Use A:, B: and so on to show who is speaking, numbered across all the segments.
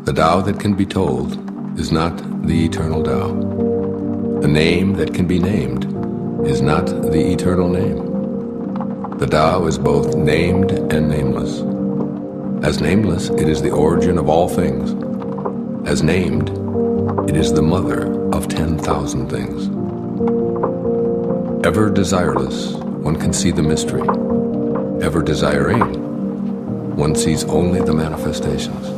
A: The Tao that can be told is not the eternal Tao. The name that can be named is not the eternal name. The Tao is both named and nameless. As nameless, it is the origin of all things. As named, it is the mother of 10,000 things. Ever desireless, one can see the mystery. Ever desiring, one sees only the manifestations.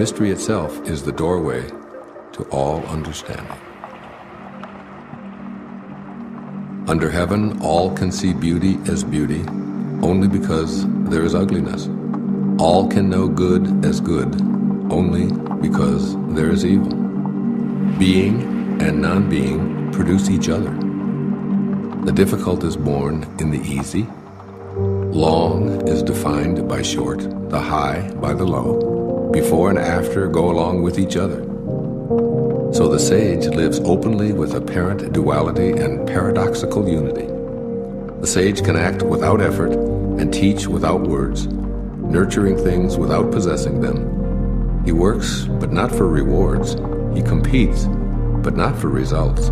A: Mystery itself is the doorway to all understanding. Under heaven, all can see beauty as beauty only because there is ugliness. All can know good as good only because there is evil. Being and non-being produce each other. The difficult is born in the easy. Long is defined by short, the high by the low. Before and after go along with each other. So the sage lives openly with apparent duality and paradoxical unity. The sage can act without effort and teach without words, nurturing things without possessing them. He works, but not for rewards. He competes, but not for results.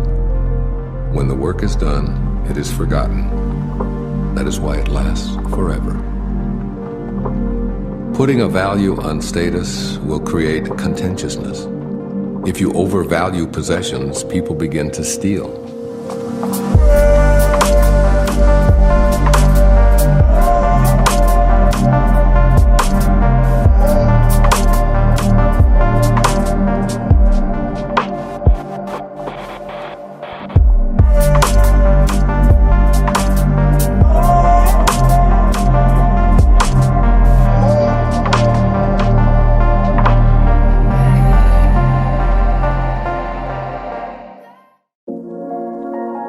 A: When the work is done, it is forgotten. That is why it lasts forever. Putting a value on status will create contentiousness. If you overvalue possessions, people begin to steal.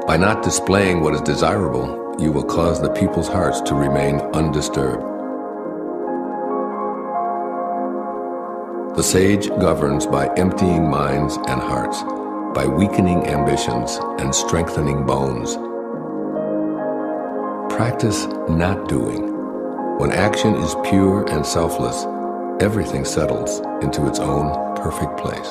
A: By not displaying what is desirable, you will cause the people's hearts to remain undisturbed. The sage governs by emptying minds and hearts, by weakening ambitions and strengthening bones. Practice not doing. When action is pure and selfless, everything settles into its own perfect place.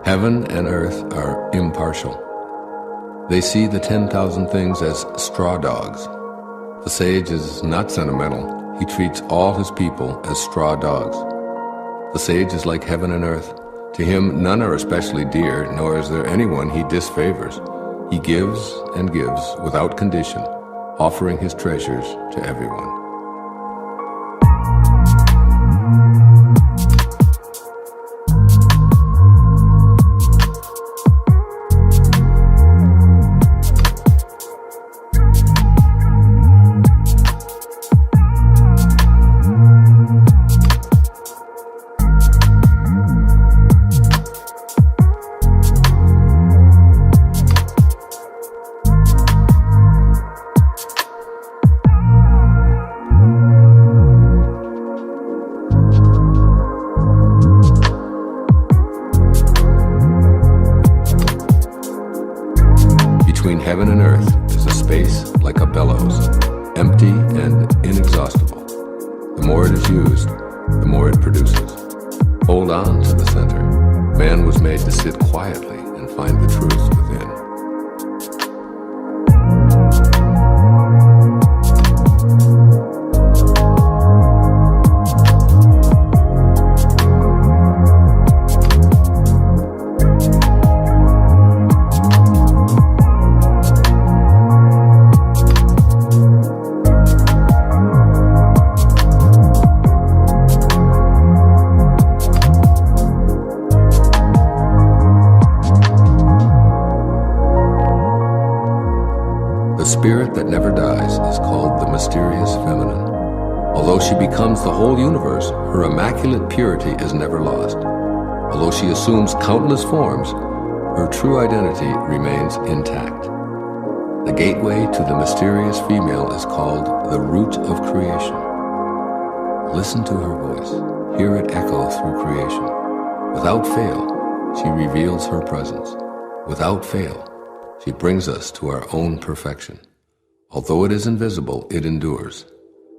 A: Heaven and earth are impartial. They see the 10,000 things as straw dogs. The sage is not sentimental. He treats all his people as straw dogs. The sage is like heaven and earth. To him, none are especially dear, nor is there anyone he disfavors. He gives and gives without condition, offering his treasures to everyone. heaven and earth is a space like a bellows, empty and inexhaustible. The more it is used, the more it produces. Hold on to the center. Man was made to sit quietly and find the truth within. The spirit that never dies is called the mysterious feminine. Although she becomes the whole universe, her immaculate purity is never lost. Although she assumes countless forms, her true identity remains intact. The gateway to the mysterious female is called the root of creation. Listen to her voice. Hear it echo through creation. Without fail, she reveals her presence. Without fail, she brings us to our own perfection. Although it is invisible, it endures.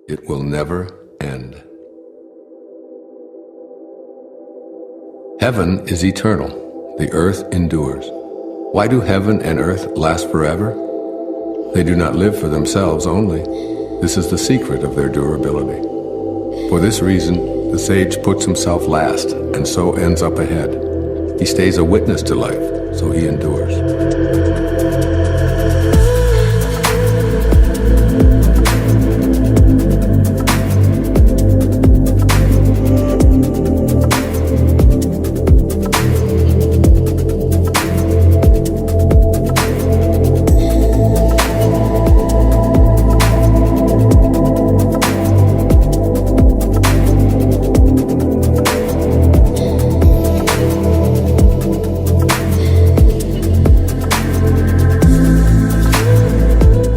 A: It will never end. Heaven is eternal. The earth endures. Why do heaven and earth last forever? They do not live for themselves only. This is the secret of their durability. For this reason, the sage puts himself last and so ends up ahead. He stays a witness to life, so he endures.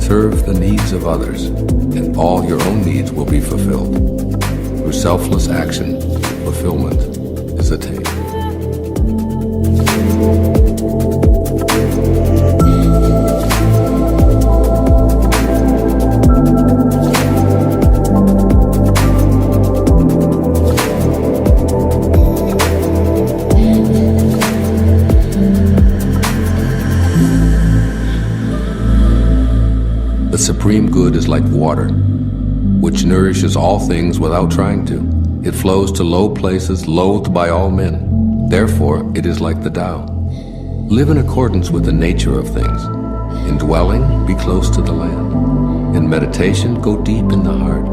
A: Serve the needs of others, and all your own needs will be fulfilled. Through selfless action, fulfillment is attained. The supreme good is like water, which nourishes all things without trying to. It flows to low places loathed by all men. Therefore, it is like the Tao. Live in accordance with the nature of things. In dwelling, be close to the land. In meditation, go deep in the heart.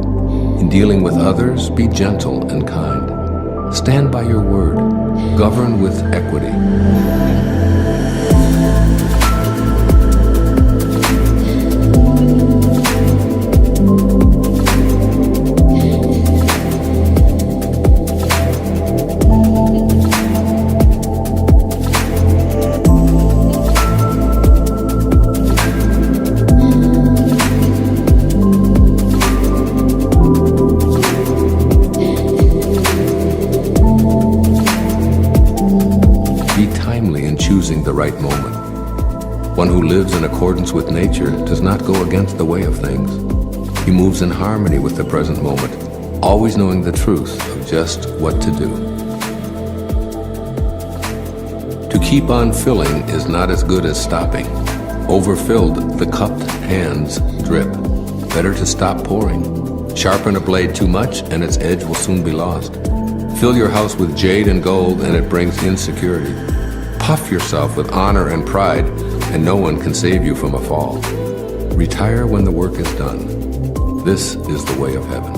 A: In dealing with others, be gentle and kind. Stand by your word. Govern with equity. Choosing the right moment. One who lives in accordance with nature does not go against the way of things. He moves in harmony with the present moment, always knowing the truth of just what to do. To keep on filling is not as good as stopping. Overfilled, the cupped hands drip. Better to stop pouring. Sharpen a blade too much and its edge will soon be lost. Fill your house with jade and gold and it brings insecurity. Puff yourself with honor and pride, and no one can save you from a fall. Retire when the work is done. This is the way of heaven.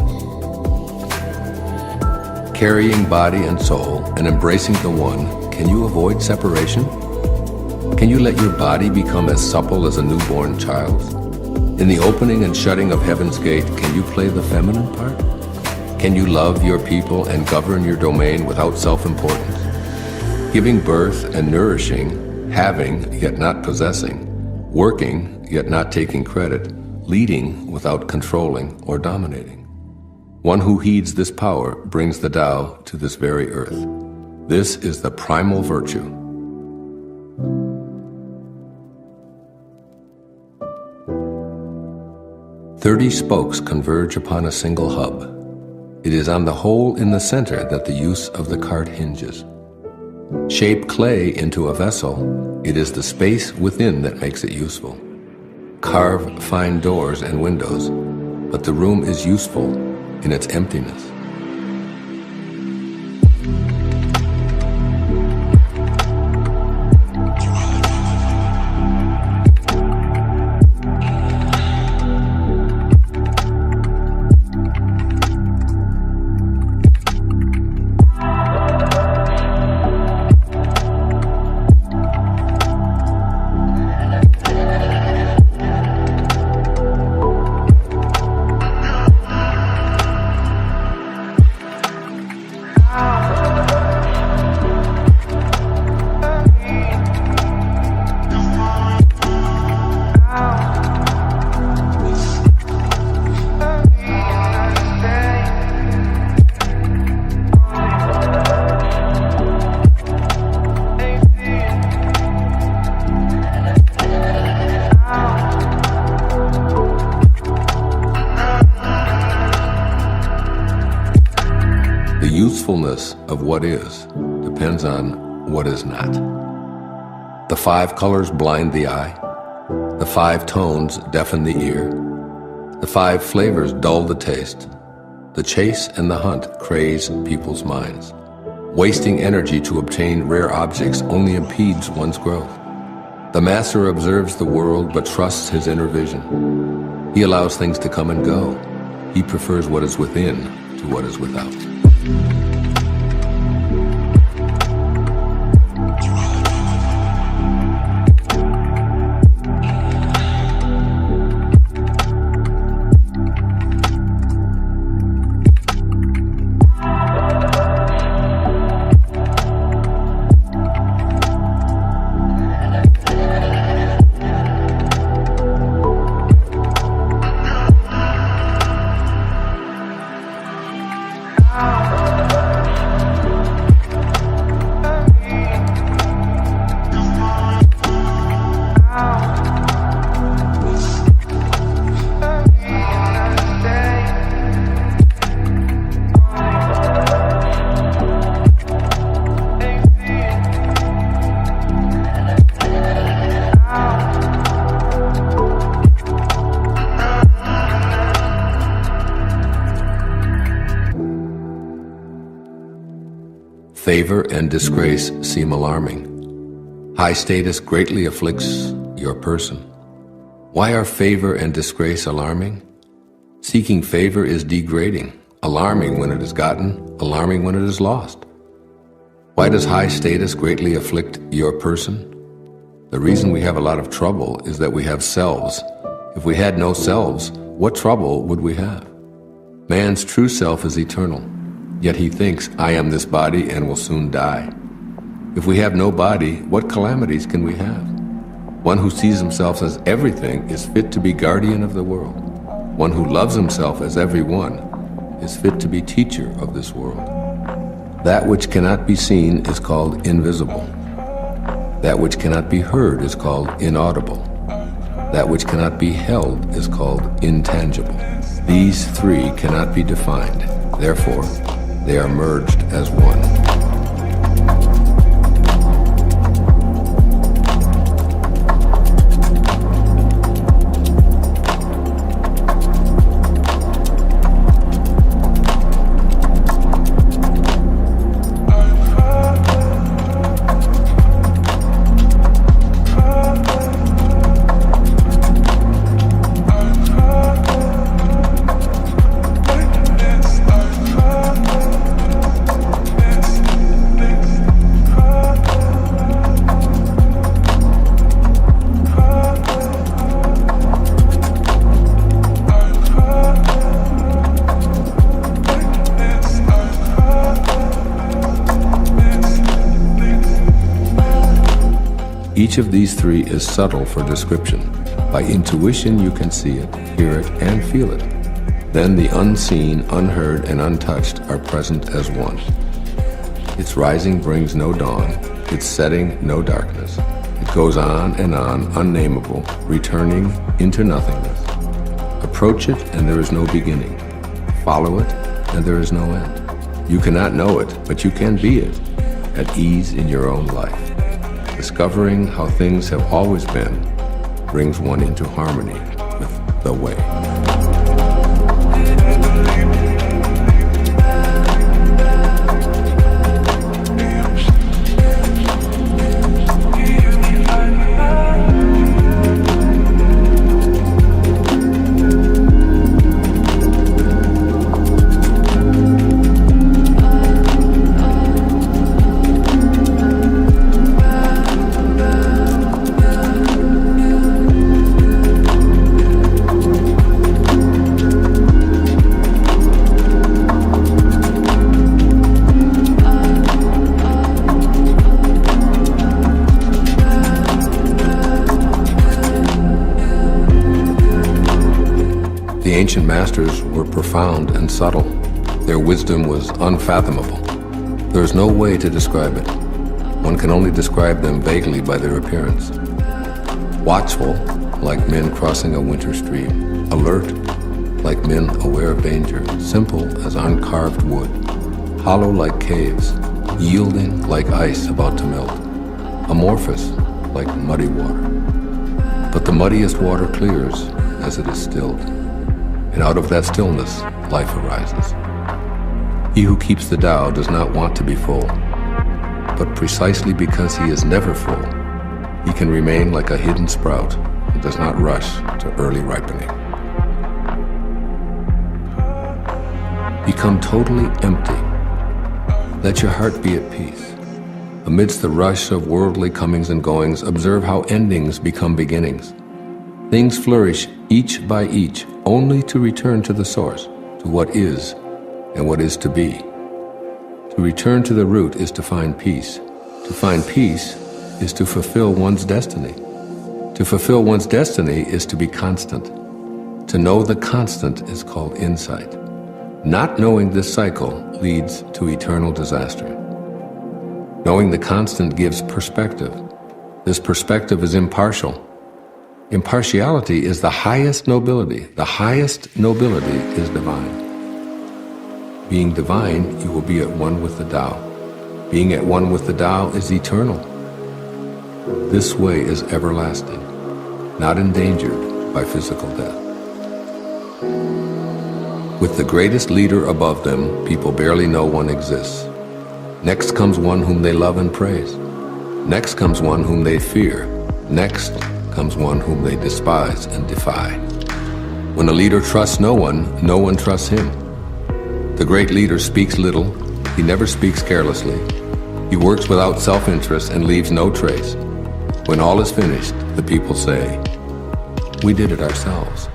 A: Carrying body and soul and embracing the one, can you avoid separation? Can you let your body become as supple as a newborn child's? In the opening and shutting of heaven's gate, can you play the feminine part? Can you love your people and govern your domain without self-importance? Giving birth and nourishing, having yet not possessing, working yet not taking credit, leading without controlling or dominating. One who heeds this power brings the Tao to this very earth. This is the primal virtue. 30 spokes converge upon a single hub. It is on the hole in the center that the use of the cart hinges. Shape clay into a vessel, it is the space within that makes it useful. Carve fine doors and windows, but the room is useful in its emptiness. The usefulness of what is depends on what is not. The 5 colors blind the eye. The 5 tones deafen the ear. The 5 flavors dull the taste. The chase and the hunt craze people's minds. Wasting energy to obtain rare objects only impedes one's growth. The master observes the world but trusts his inner vision. He allows things to come and go. He prefers what is within to what is without. Favor and disgrace seem alarming. High status greatly afflicts your person. Why are favor and disgrace alarming? Seeking favor is degrading, alarming when it is gotten, alarming when it is lost. Why does high status greatly afflict your person? The reason we have a lot of trouble is that we have selves. If we had no selves, what trouble would we have? Man's true self is eternal. Yet he thinks, I am this body and will soon die. If we have no body, what calamities can we have? One who sees himself as everything is fit to be guardian of the world. One who loves himself as everyone is fit to be teacher of this world. That which cannot be seen is called invisible. That which cannot be heard is called inaudible. That which cannot be held is called intangible. These 3 cannot be defined. Therefore, they are merged as one. Each of these 3 is subtle for description. By intuition you can see it, hear it, and feel it. Then the unseen, unheard, and untouched are present as one. Its rising brings no dawn, its setting no darkness. It goes on and on, unnameable, returning into nothingness. A Approach it and there is no beginning. Follow it and there is no end. You cannot know it, but you can be it, at ease in your own life. Discovering how things have always been brings one into harmony with the way. The ancient masters were profound and subtle. Their wisdom was unfathomable. There is no way to describe it. One can only describe them vaguely by their appearance. Watchful, like men crossing a winter stream. Alert, like men aware of danger. Simple as uncarved wood. Hollow like caves. Yielding like ice about to melt. Amorphous, like muddy water. But the muddiest water clears as it is stilled. And out of that stillness, life arises. He who keeps the Tao does not want to be full, but precisely because he is never full, he can remain like a hidden sprout and does not rush to early ripening. Become totally empty. Let your heart be at peace. Amidst the rush of worldly comings and goings, observe how endings become beginnings. Things flourish each by each, only to return to the source, to what is and what is to be. To return to the root is to find peace. To find peace is to fulfill one's destiny. To fulfill one's destiny is to be constant. To know the constant is called insight. Not knowing this cycle leads to eternal disaster. Knowing the constant gives perspective. This perspective is impartial. Impartiality is the highest nobility. The highest nobility is divine. Being divine, you will be at one with the Tao. Being at one with the Tao is eternal. This way is everlasting, not endangered by physical death. With the greatest leader above them, people barely know one exists. Next comes one whom they love and praise. Next comes one whom they fear. Next comes one whom they despise and defy. When a leader trusts no one trusts him. The great leader speaks little, he never speaks carelessly. He works without self-interest and leaves no trace. When all is finished, the people say, "We did it ourselves."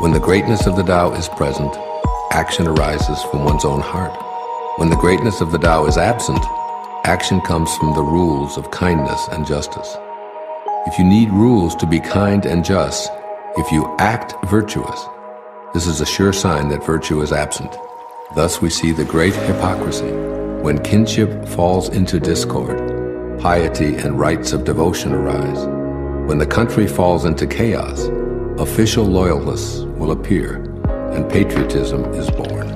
A: When the greatness of the Tao is present, action arises from one's own heart. When the greatness of the Tao is absent, action comes from the rules of kindness and justice. If you need rules to be kind and just, if you act virtuous, this is a sure sign that virtue is absent. Thus we see the great hypocrisy. When kinship falls into discord, piety and rites of devotion arise. When the country falls into chaos, official loyalists will appear and patriotism is born.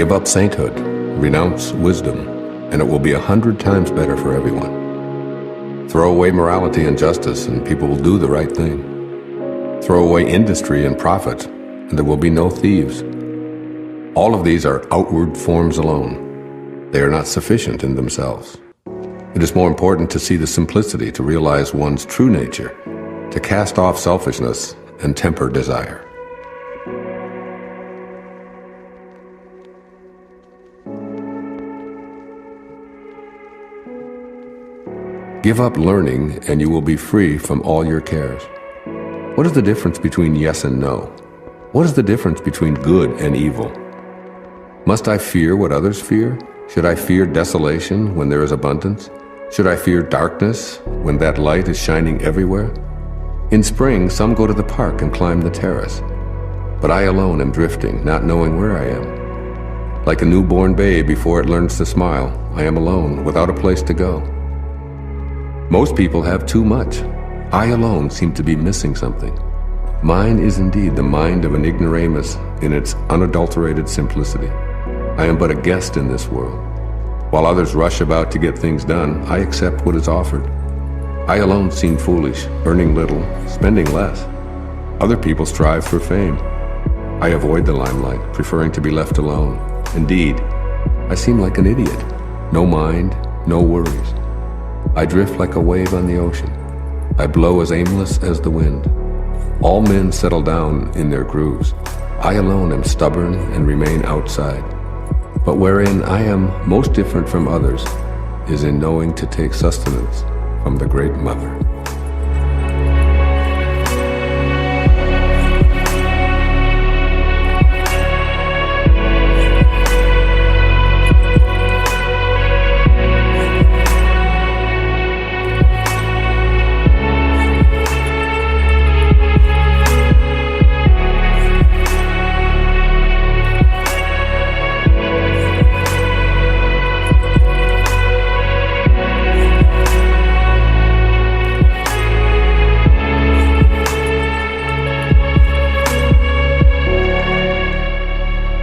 A: Give up sainthood, renounce wisdom, and it will be 100 times better for everyone. Throw away morality and justice, and people will do the right thing. Throw away industry and profit, and there will be no thieves. All of these are outward forms alone. They are not sufficient in themselves. It is more important to see the simplicity, to realize one's true nature, to cast off selfishness and temper desire. Give up learning and you will be free from all your cares. What is the difference between yes and no? What is the difference between good and evil? Must I fear what others fear? Should I fear desolation when there is abundance? Should I fear darkness when that light is shining everywhere? In spring, some go to the park and climb the terrace, but I alone am drifting, not knowing where I am. Like a newborn babe before it learns to smile, I am alone, without a place to go. Most people have too much. I alone seem to be missing something. Mine is indeed the mind of an ignoramus in its unadulterated simplicity. I am but a guest in this world. While others rush about to get things done, I accept what is offered. I alone seem foolish, earning little, spending less. Other people strive for fame. I avoid the limelight, preferring to be left alone. Indeed, I seem like an idiot. No mind, no worries. I drift like a wave on the ocean. I blow as aimless as the wind. All men settle down in their grooves. I alone am stubborn and remain outside. But wherein I am most different from others is in knowing to take sustenance from the Great Mother.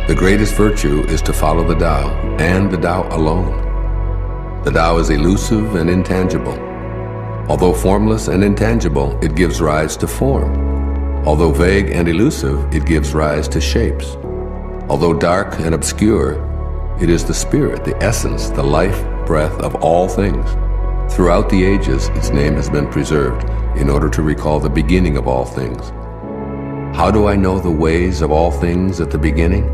A: The greatest virtue is to follow the Tao, and the Tao alone. The Tao is elusive and intangible. Although formless and intangible, it gives rise to form. Although vague and elusive, it gives rise to shapes. Although dark and obscure, it is the spirit, the essence, the life breath of all things. Throughout the ages, its name has been preserved in order to recall the beginning of all things. How do I know the ways of all things at the beginning?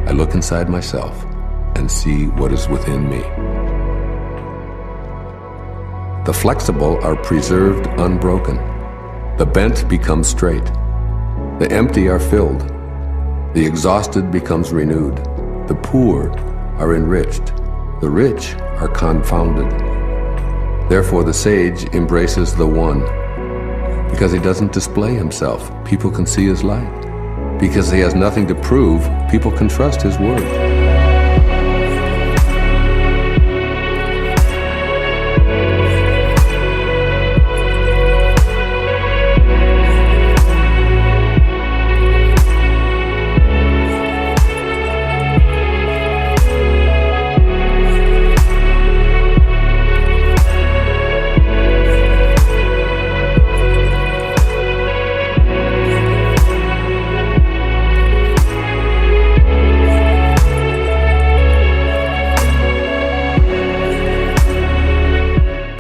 A: I look inside myself and see what is within me. The flexible are preserved unbroken. The bent become straight. The empty are filled. The exhausted becomes renewed. The poor are enriched. The rich are confounded. Therefore the sage embraces the one. Because he doesn't display himself, people can see his light. Because he has nothing to prove, people can trust his word.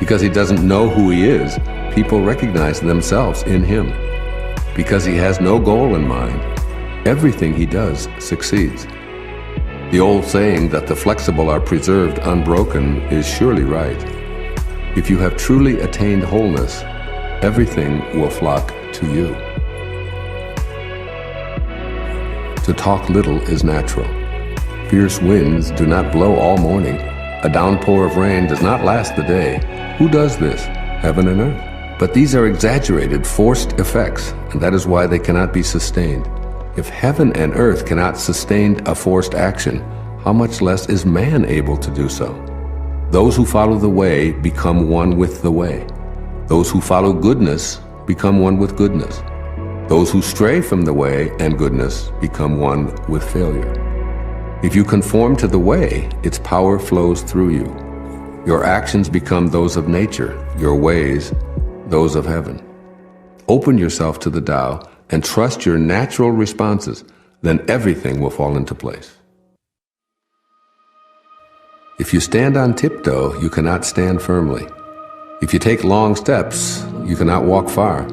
A: Because he doesn't know who he is, people recognize themselves in him. Because he has no goal in mind, everything he does succeeds. The old saying that the flexible are preserved unbroken is surely right. If you have truly attained wholeness, everything will flock to you. To talk little is natural. Fierce winds do not blow all morning. A downpour of rain does not last the day. Who does this? Heaven and earth. But these are exaggerated, forced effects, and that is why they cannot be sustained. If heaven and earth cannot sustain a forced action, how much less is man able to do so? Those who follow the way become one with the way. Those who follow goodness become one with goodness. Those who stray from the way and goodness become one with failure. If you conform to the way, its power flows through you. Your actions become those of nature, your ways, those of heaven. Open yourself to the Tao and trust your natural responses, then everything will fall into place. If you stand on tiptoe, you cannot stand firmly. If you take long steps, you cannot walk far.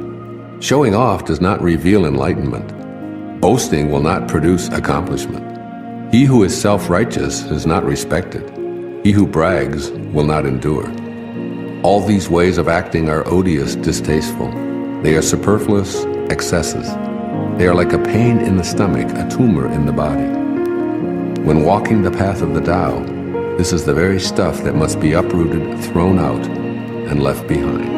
A: Showing off does not reveal enlightenment. Boasting will not produce accomplishment. He who is self-righteous is not respected. He who brags will not endure. All these ways of acting are odious, distasteful. They are superfluous excesses. They are like a pain in the stomach, a tumor in the body. When walking the path of the Tao, this is the very stuff that must be uprooted, thrown out, and left behind.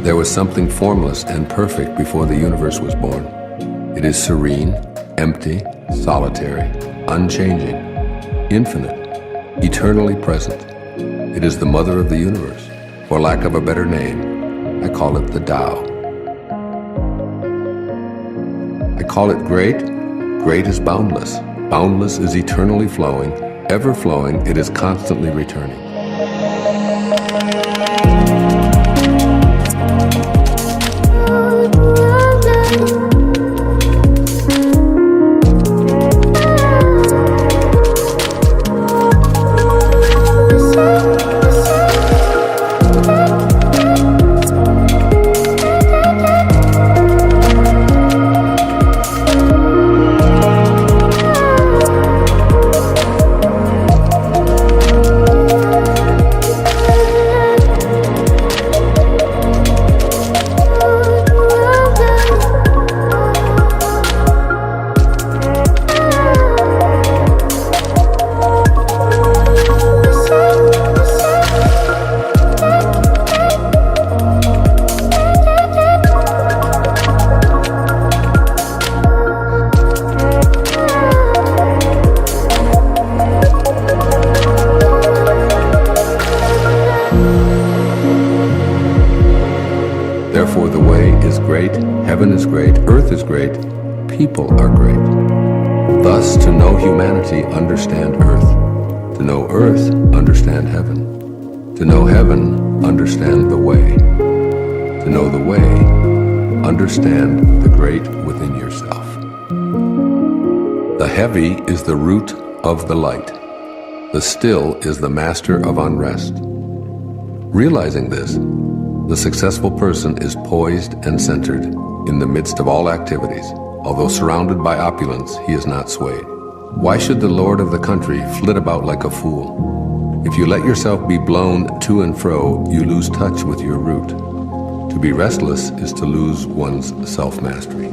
A: There was something formless and perfect before the universe was born. It is serene, empty, solitary, unchanging, infinite, eternally present. It is the mother of the universe. For lack of a better name, I call it the Tao. I call it great. Great is boundless. Boundless is eternally flowing. Ever flowing, it is constantly returning. Therefore, the way is great, heaven is great, earth is great, people are great. Thus, to know humanity, understand earth. To know earth, understand heaven. To know heaven, understand the way. To know the way, understand the great within yourself. The heavy is the root of the light. The still is the master of unrest. Realizing this, the successful person is poised and centered in the midst of all activities. Although surrounded by opulence, he is not swayed. Why should the lord of the country flit about like a fool? If you let yourself be blown to and fro, you lose touch with your root. To be restless is to lose one's self-mastery.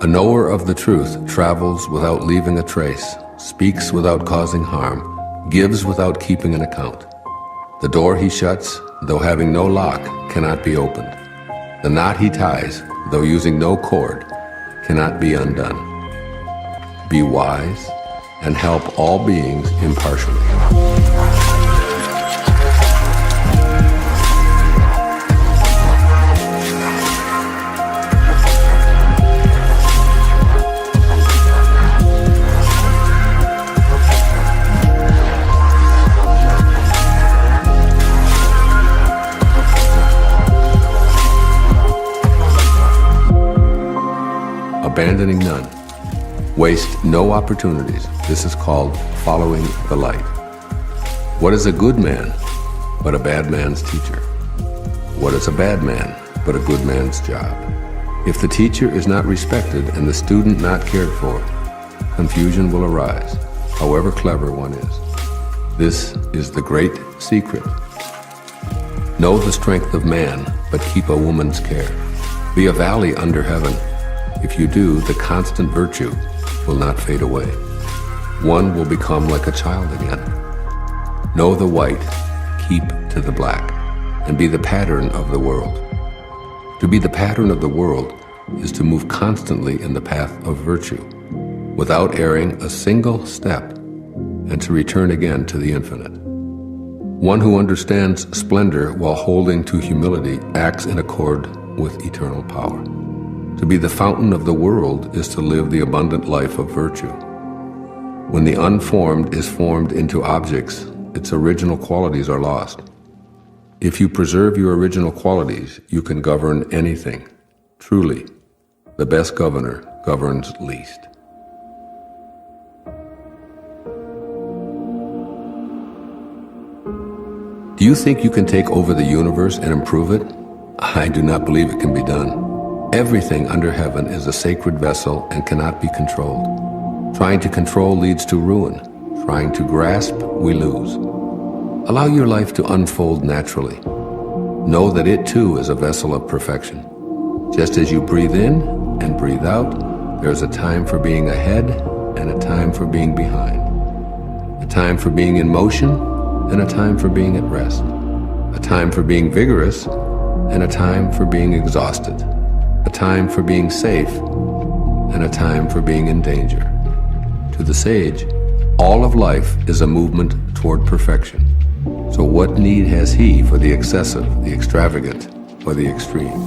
A: A knower of the truth travels without leaving a trace, speaks without causing harm, gives without keeping an account. The door he shuts, though having no lock, cannot be opened. The knot he ties, though using no cord, cannot be undone. Be wise and help all beings impartially. Abandoning none. Waste no opportunities. This is called following the light. What is a good man but a bad man's teacher? What is a bad man but a good man's job? If the teacher is not respected and the student not cared for, confusion will arise, however clever one is. This is the great secret. Know the strength of man, but keep a woman's care. Be a valley under heaven. If you do, the constant virtue will not fade away. One will become like a child again. Know the white, keep to the black, and be the pattern of the world. To be the pattern of the world is to move constantly in the path of virtue, without erring a single step, and to return again to the infinite. One who understands splendor while holding to humility acts in accord with eternal power. To be the fountain of the world is to live the abundant life of virtue. When the unformed is formed into objects, its original qualities are lost. If you preserve your original qualities, you can govern anything. Truly, the best governor governs least. Do you think you can take over the universe and improve it? I do not believe it can be done. Everything under heaven is a sacred vessel and cannot be controlled. Trying to control leads to ruin. Trying to grasp, we lose. Allow your life to unfold naturally. Know that it too is a vessel of perfection. Just as you breathe in and breathe out, there is a time for being ahead and a time for being behind. A time for being in motion and a time for being at rest. A time for being vigorous and a time for being exhausted. A time for being safe, and a time for being in danger. To the sage, all of life is a movement toward perfection. So what need has he for the excessive, the extravagant, or the extreme?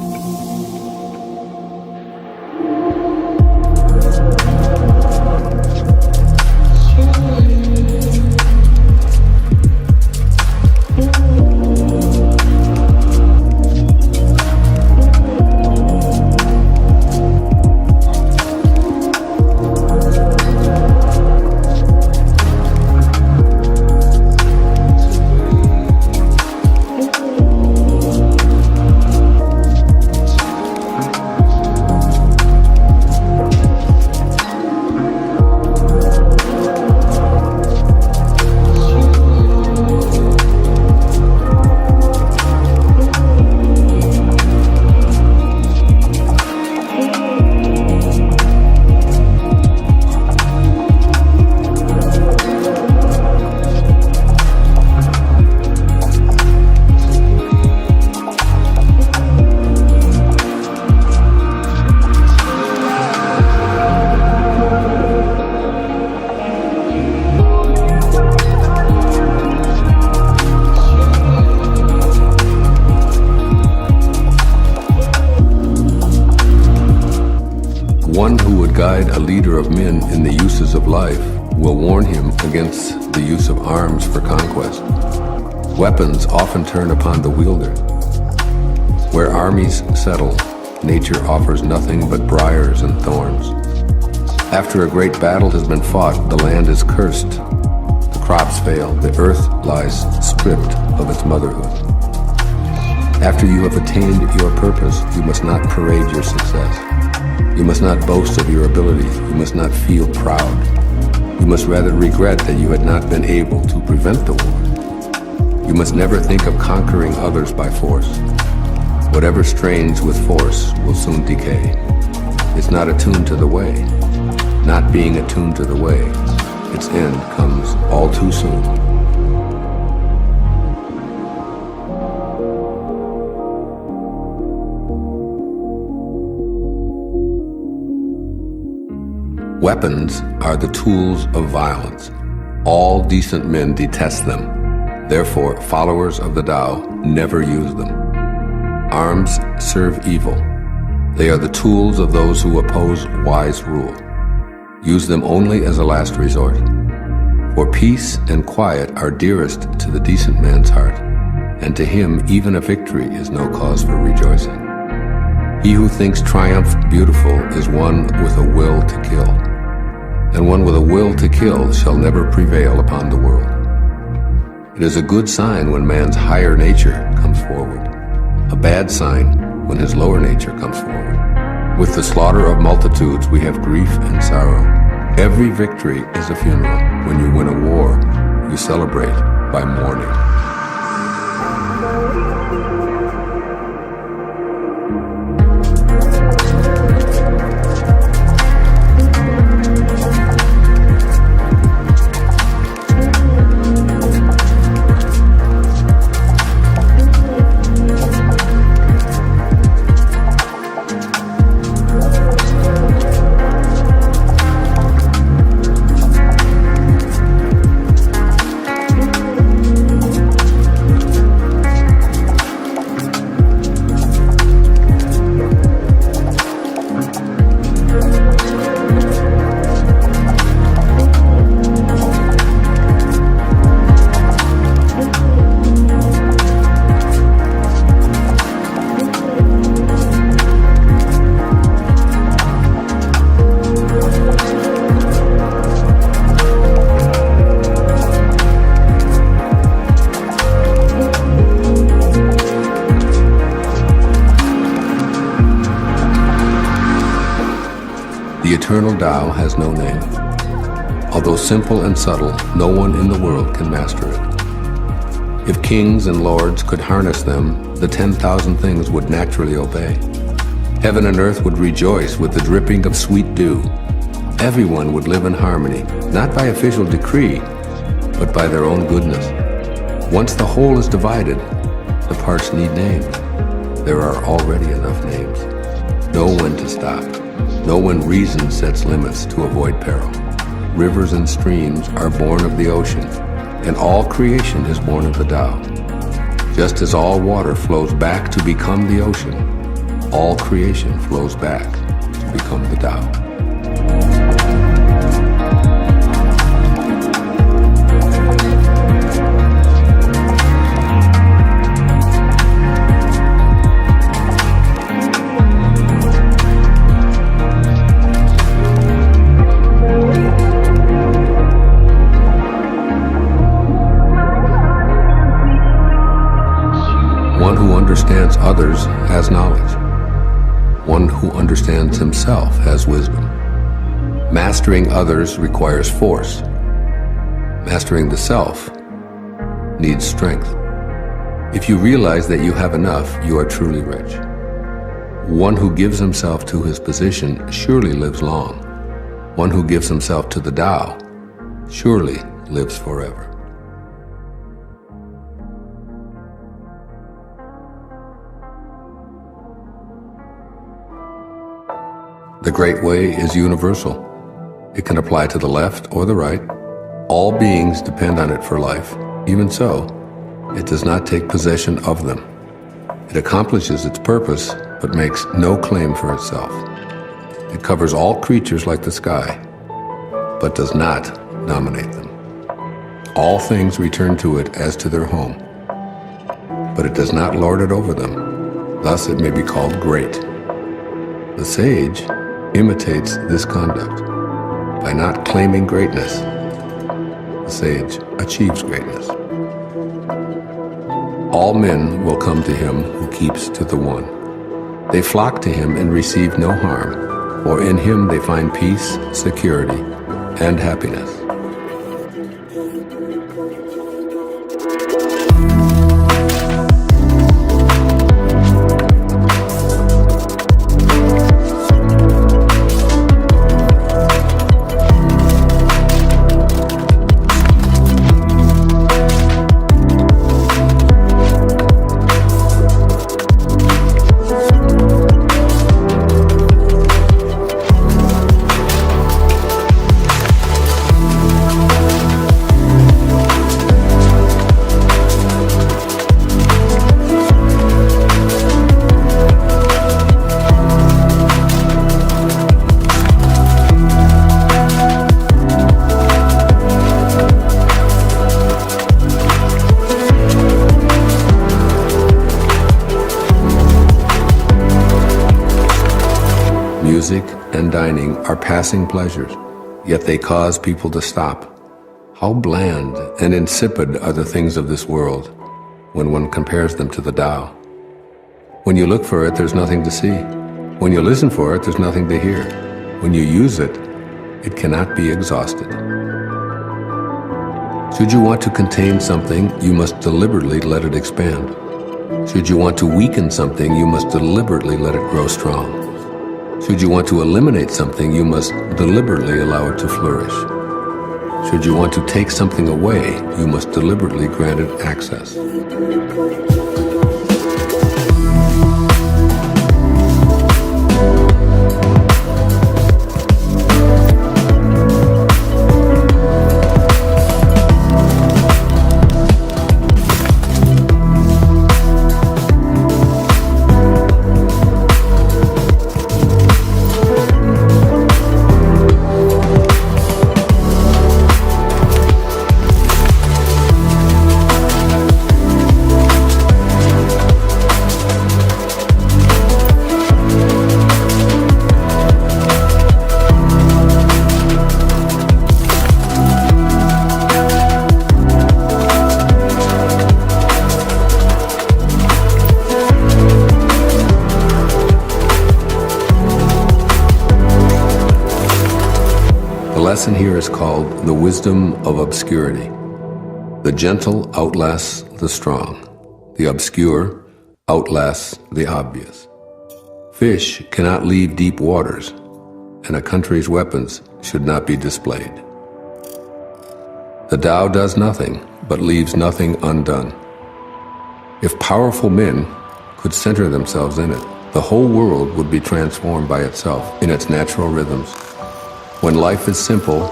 A: One who would guide a leader of men in the uses of life will warn him against the use of arms for conquest. Weapons often turn upon the wielder. Where armies settle, nature offers nothing but briars and thorns. After a great battle has been fought, the land is cursed. The crops fail, the earth lies stripped of its motherhood. After you have attained your purpose, you must not parade your success. You must not boast of your ability. You must not feel proud. You must rather regret that you had not been able to prevent the war. You must never think of conquering others by force. Whatever strains with force will soon decay. It's not attuned to the way. Not being attuned to the way, its end comes all too soon. Weapons are the tools of violence. All decent men detest them. Therefore, followers of the Tao never use them. Arms serve evil. They are the tools of those who oppose wise rule. Use them only as a last resort. For peace and quiet are dearest to the decent man's heart, and to him even a victory is no cause for rejoicing. He who thinks triumph beautiful is one with a will to kill, and one with a will to kill shall never prevail upon the world. It is a good sign when man's higher nature comes forward, a bad sign when his lower nature comes forward. With the slaughter of multitudes we have grief and sorrow. Every victory is a funeral. When you win a war, you celebrate by mourning. The eternal Tao has no name. Although simple and subtle, no one in the world can master it. If kings and lords could harness them, the 10,000 things would naturally obey. Heaven and earth would rejoice with the dripping of sweet dew. Everyone would live in harmony, not by official decree, but by their own goodness. Once the whole is divided, the parts need names. There are already enough names. Know when to stop. Know when reason sets limits to avoid peril. Rivers and streams are born of the ocean, and all creation is born of the Tao. Just as all water flows back to become the ocean, all creation flows back to become the Tao. One who understands others has knowledge. One who understands himself has wisdom. Mastering others requires force. Mastering the self needs strength. If you realize that you have enough, you are truly rich. One who gives himself to his position surely lives long. One who gives himself to the Tao surely lives forever. The Great Way is universal. It can apply to the left or the right. All beings depend on it for life. Even so, it does not take possession of them. It accomplishes its purpose, but makes no claim for itself. It covers all creatures like the sky, but does not dominate them. All things return to it as to their home, but it does not lord it over them. Thus it may be called great. The sage imitates this conduct. By not claiming greatness, the sage achieves greatness. All men will come to him who keeps to the one. They flock to him and receive no harm, for in him they find peace, security, and happiness. dining are passing pleasures, yet they cause people to stop. How bland and insipid are the things of this world when one compares them to the Tao. When you look for it, there's nothing to see. When you listen for it, there's nothing to hear. When you use it, it cannot be exhausted. Should you want to contain something, you must deliberately let it expand. Should you want to weaken something, you must deliberately let it grow strong. Should you want to eliminate something, you must deliberately allow it to flourish. Should you want to take something away, you must deliberately grant it access. The lesson here is called the wisdom of obscurity. The gentle outlasts the strong. The obscure outlasts the obvious. Fish cannot leave deep waters, and a country's weapons should not be displayed. The Tao does nothing, but leaves nothing undone. If powerful men could center themselves in it, the whole world would be transformed by itself in its natural rhythms. When life is simple,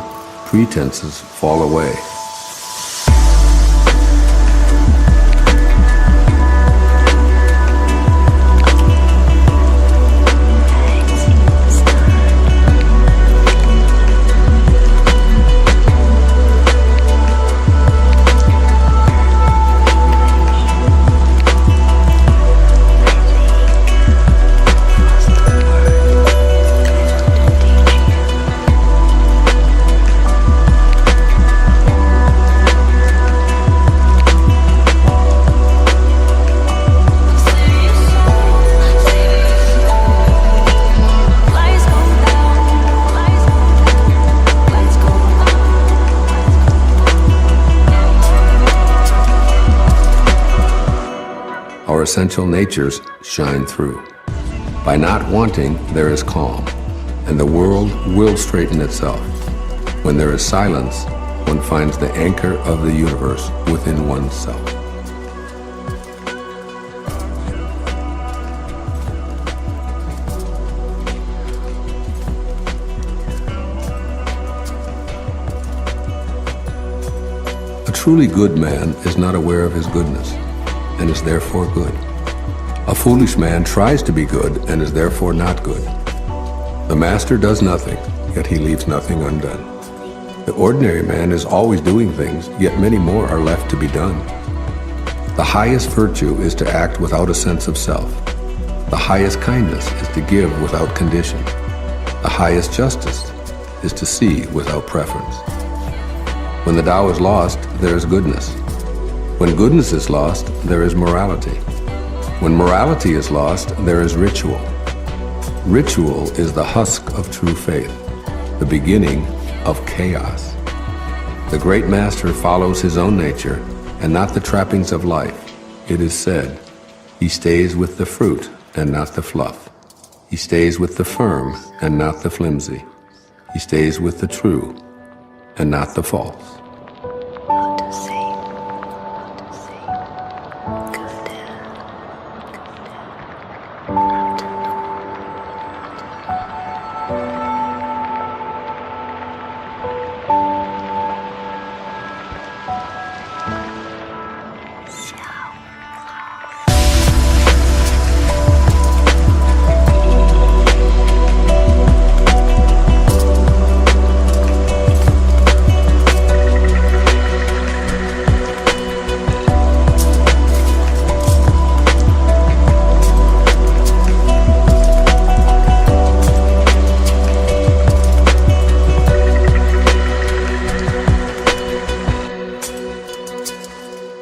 A: pretenses fall away. Our essential natures shine through. By not wanting, there is calm, and the world will straighten itself. When there is silence, one finds the anchor of the universe within oneself. A truly good man is not aware of his goodness, and is therefore good. A foolish man tries to be good and is therefore not good. The master does nothing, yet he leaves nothing undone. The ordinary man is always doing things, yet many more are left to be done. The highest virtue is to act without a sense of self. The highest kindness is to give without condition. The highest justice is to see without preference. When the Tao is lost, there is goodness. When goodness is lost, there is morality. When morality is lost, there is ritual. Ritual is the husk of true faith, the beginning of chaos. The great master follows his own nature and not the trappings of life. It is said, he stays with the fruit and not the fluff. He stays with the firm and not the flimsy. He stays with the true and not the false.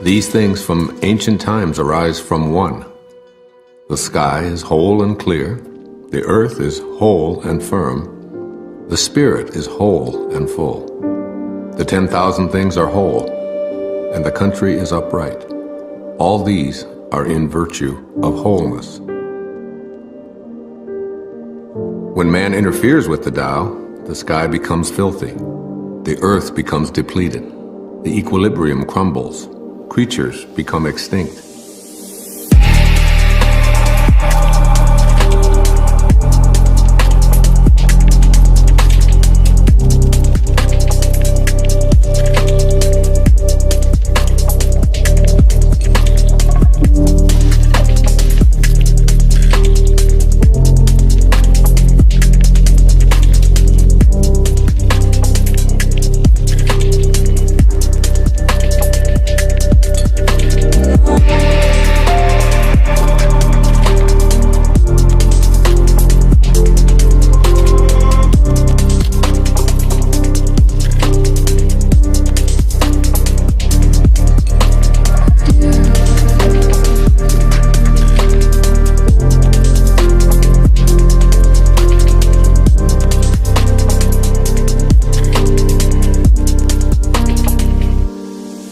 A: These things from ancient times arise from one. The sky is whole and clear, the earth is whole and firm, the spirit is whole and full. The 10,000 things are whole, and the country is upright. All these are in virtue of wholeness. When man interferes with the Tao, the sky becomes filthy, the earth becomes depleted, the equilibrium crumbles, creatures become extinct.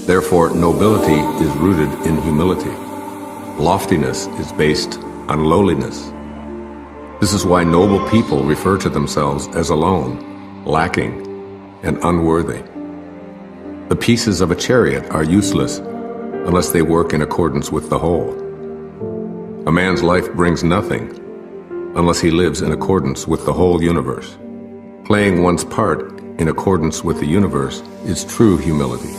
A: Therefore, nobility is rooted in humility. Loftiness is based on lowliness. This is why noble people refer to themselves as alone, lacking, and unworthy. The pieces of a chariot are useless unless they work in accordance with the whole. A man's life brings nothing unless he lives in accordance with the whole universe. Playing one's part in accordance with the universe is true humility.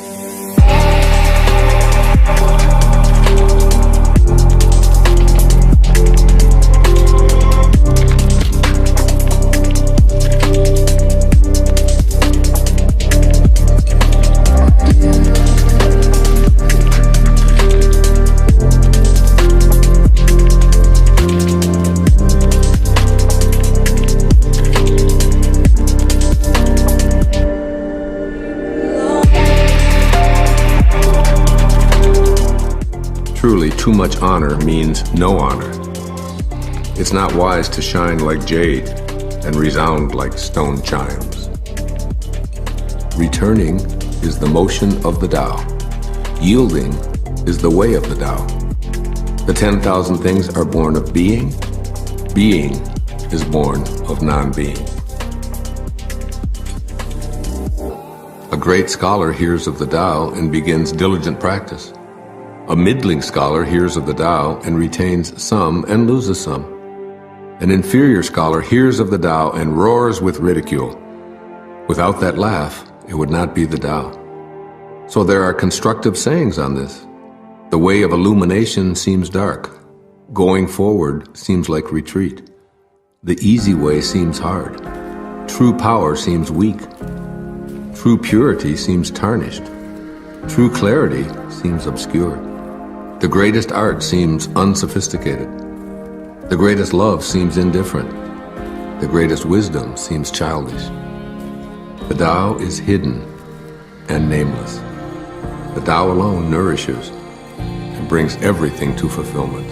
A: Truly, too much honor means no honor. It's not wise to shine like jade and resound like stone chimes. Returning is the motion of the Tao. Yielding is the way of the Tao. The 10,000 things are born of being. Being is born of non-being. A great scholar hears of the Tao and begins diligent practice. A middling scholar hears of the Tao and retains some and loses some. An inferior scholar hears of the Tao and roars with ridicule. Without that laugh, it would not be the Tao. So there are constructive sayings on this. The way of illumination seems dark. Going forward seems like retreat. The easy way seems hard. True power seems weak. True purity seems tarnished. True clarity seems obscure. The greatest art seems unsophisticated. The greatest love seems indifferent. The greatest wisdom seems childish. The Tao is hidden and nameless. The Tao alone nourishes and brings everything to fulfillment.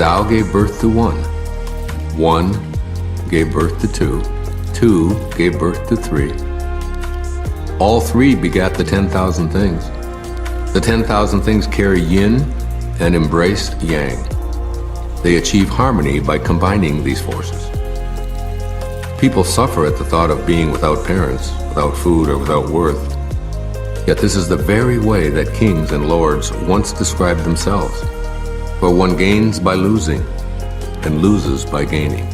A: Tao gave birth to one. One gave birth to two. Two gave birth to three. All three begat the 10,000 things. The 10,000 things carry yin and embrace yang. They achieve harmony by combining these forces. People suffer at the thought of being without parents, without food, or without worth. Yet this is the very way that kings and lords once described themselves. For one gains by losing, and loses by gaining.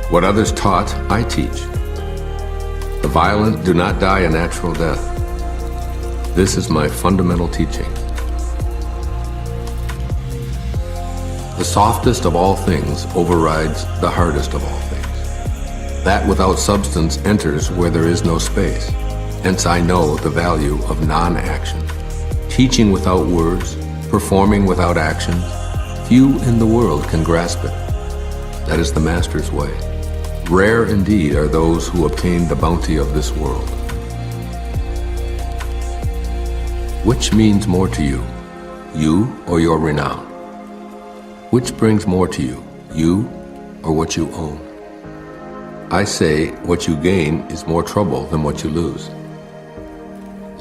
A: What others taught, I teach. The violent do not die a natural death. This is my fundamental teaching. The softest of all things overrides the hardest of all things. That without substance enters where there is no space. Hence I know the value of non-action. Teaching without words, performing without action, few in the world can grasp it. That is the Master's way. Rare indeed are those who obtain the bounty of this world. Which means more to you, you or your renown? Which brings more to you, you or what you own? I say what you gain is more trouble than what you lose.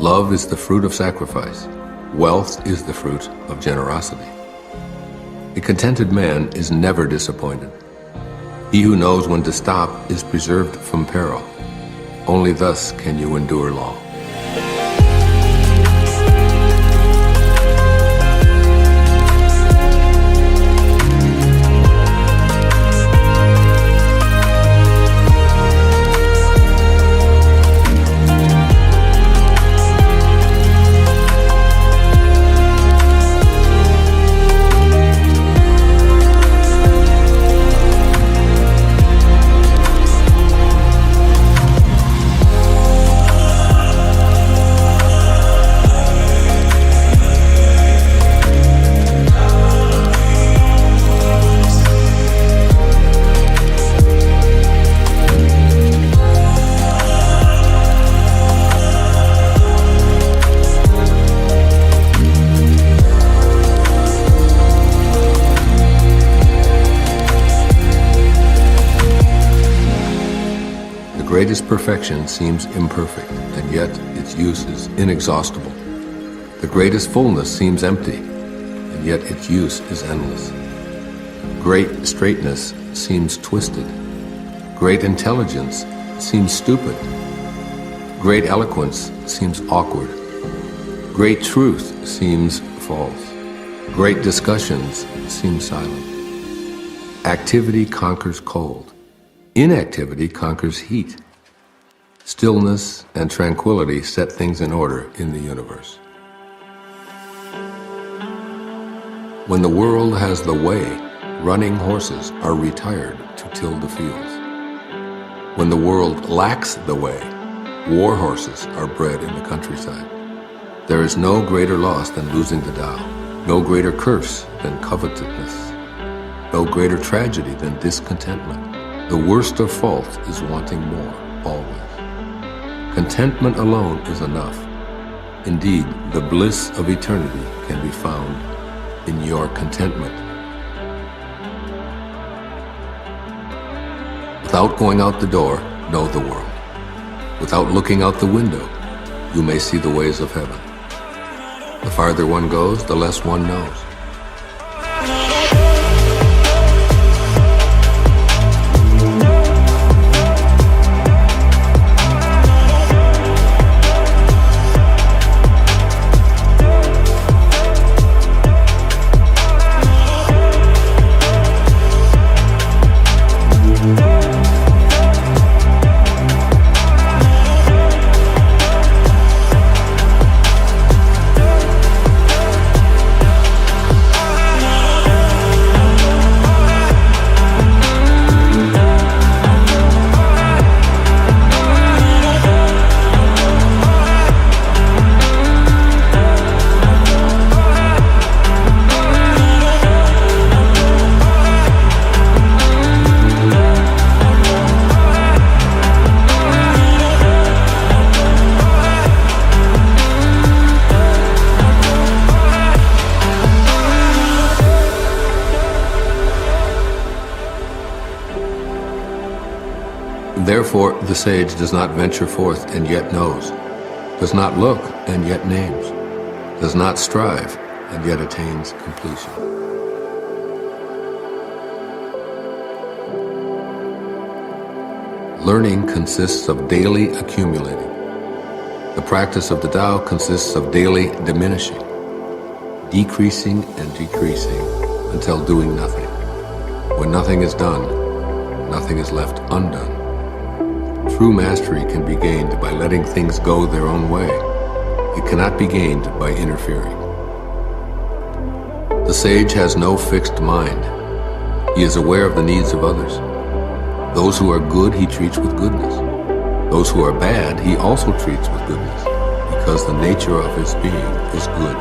A: Love is the fruit of sacrifice. Wealth is the fruit of generosity. A contented man is never disappointed. He who knows when to stop is preserved from peril. Only thus can you endure long. The greatest perfection seems imperfect, and yet its use is inexhaustible. The greatest fullness seems empty, and yet its use is endless. Great straightness seems twisted. Great intelligence seems stupid. Great eloquence seems awkward. Great truth seems false. Great discussions seem silent. Activity conquers cold. Inactivity conquers heat. Stillness and tranquility set things in order in the universe. When the world has the way, running horses are retired to till the fields. When the world lacks the way, war horses are bred in the countryside. There is no greater loss than losing the Tao, no greater curse than covetousness, no greater tragedy than discontentment. The worst of fault is wanting more, always. Contentment alone is enough. Indeed, the bliss of eternity can be found in your contentment. Without going out the door, know the world. Without looking out the window, you may see the ways of heaven. The farther one goes, the less one knows. Therefore, the sage does not venture forth and yet knows, does not look and yet names, does not strive and yet attains completion. Learning consists of daily accumulating. The practice of the Tao consists of daily diminishing, decreasing and decreasing until doing nothing. When nothing is done, nothing is left undone. True mastery can be gained by letting things go their own way. It cannot be gained by interfering. The sage has no fixed mind. He is aware of the needs of others. Those who are good he treats with goodness. Those who are bad he also treats with goodness, because the nature of his being is good.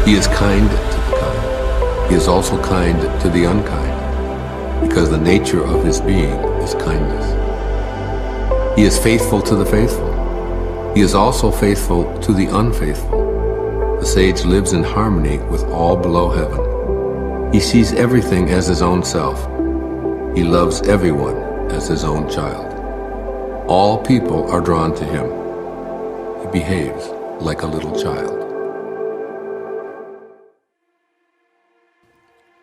A: He is kind to the kind. He is also kind to the unkind, because the nature of his being is kindness. He is faithful to the faithful. He is also faithful to the unfaithful. The sage lives in harmony with all below heaven. He sees everything as his own self. He loves everyone as his own child. All people are drawn to him. He behaves like a little child.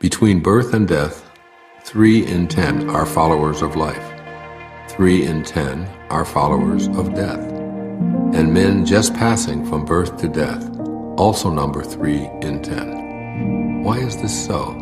A: Between birth and death, 3 in 10 are followers of life. 3 in 10 are followers of death. And men just passing from birth to death also number 3 in 10. Why is this so?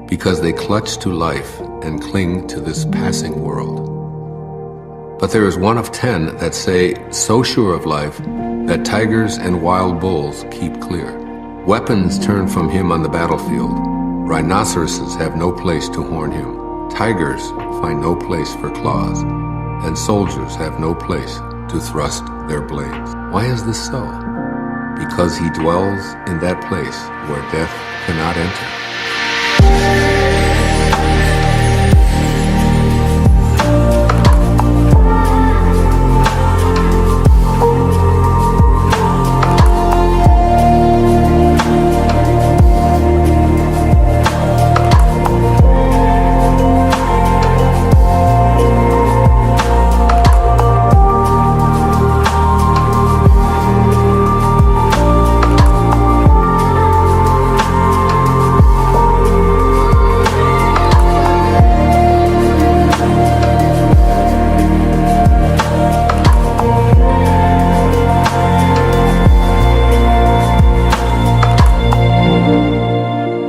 A: Because they clutch to life and cling to this passing world. But there is 1 of 10 that say, so sure of life, that tigers and wild bulls keep clear. Weapons turn from him on the battlefield. Rhinoceroses have no place to horn him. Tigers find no place for claws. And soldiers have no place to thrust their blades. Why is this so? Because he dwells in that place where death cannot enter.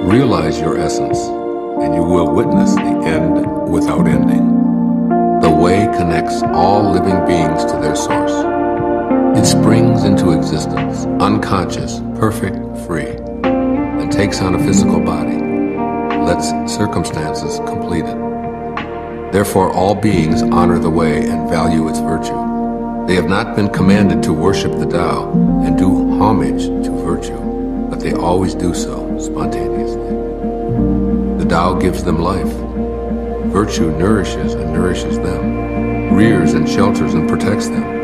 A: Realize your essence, and you will witness the end without ending. The way connects all living beings to their source. It springs into existence, unconscious, perfect, free, and takes on a physical body, lets circumstances complete it. Therefore, all beings honor the way and value its virtue. They have not been commanded to worship the Tao and do homage to virtue, but they always do so spontaneously. The Tao gives them life. Virtue nourishes and nourishes them, rears and shelters and protects them.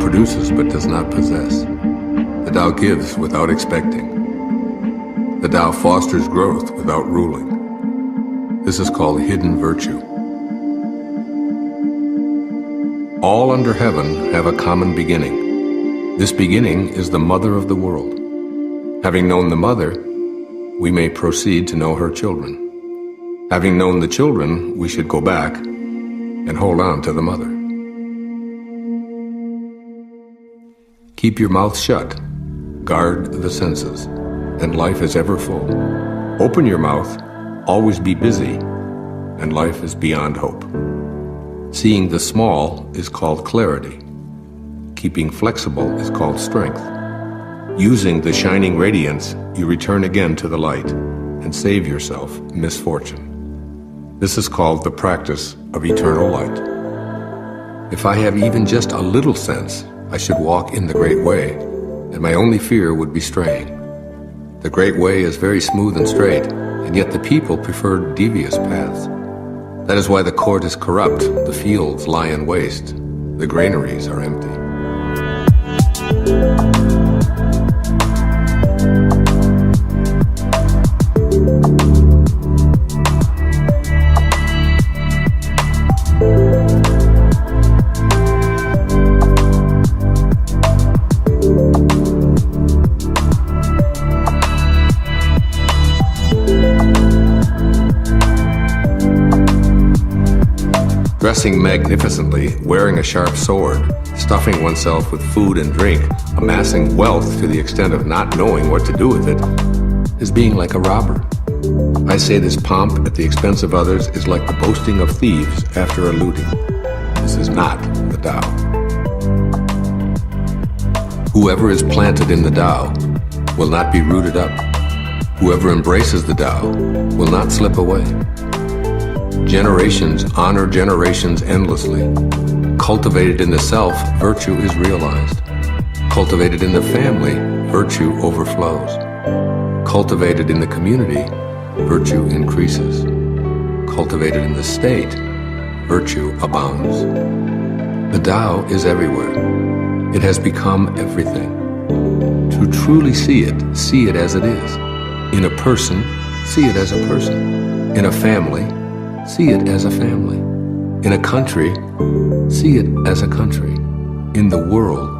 A: Produces but does not possess. The Tao gives without expecting. The Tao fosters growth without ruling. This is called hidden virtue. All under heaven have a common beginning. This beginning is the mother of the world. Having known the mother, we may proceed to know her children. Having known the children, we should go back and hold on to the mother. Keep your mouth shut, guard the senses, and life is ever full. Open your mouth, always be busy, and life is beyond hope. Seeing the small is called clarity. Keeping flexible is called strength. Using the shining radiance, you return again to the light and save yourself misfortune. This is called the practice of eternal light. If I have even just a little sense, I should walk in the Great Way, and my only fear would be straying. The Great Way is very smooth and straight, and yet the people prefer devious paths. That is why the court is corrupt, the fields lie in waste, the granaries are empty. Dressing magnificently, wearing a sharp sword, stuffing oneself with food and drink, amassing wealth to the extent of not knowing what to do with it, is being like a robber. I say this pomp at the expense of others is like the boasting of thieves after a looting. This is not the Tao. Whoever is planted in the Tao will not be rooted up. Whoever embraces the Tao will not slip away. Generations honor generations endlessly. Cultivated in the self, virtue is realized. Cultivated in the family, virtue overflows. Cultivated in the community, virtue increases. Cultivated in the state, virtue abounds. The Tao is everywhere. It has become everything. To truly see it as it is. In a person, see it as a person. In a family, see it as a family. In a country, see it as a country. In the world,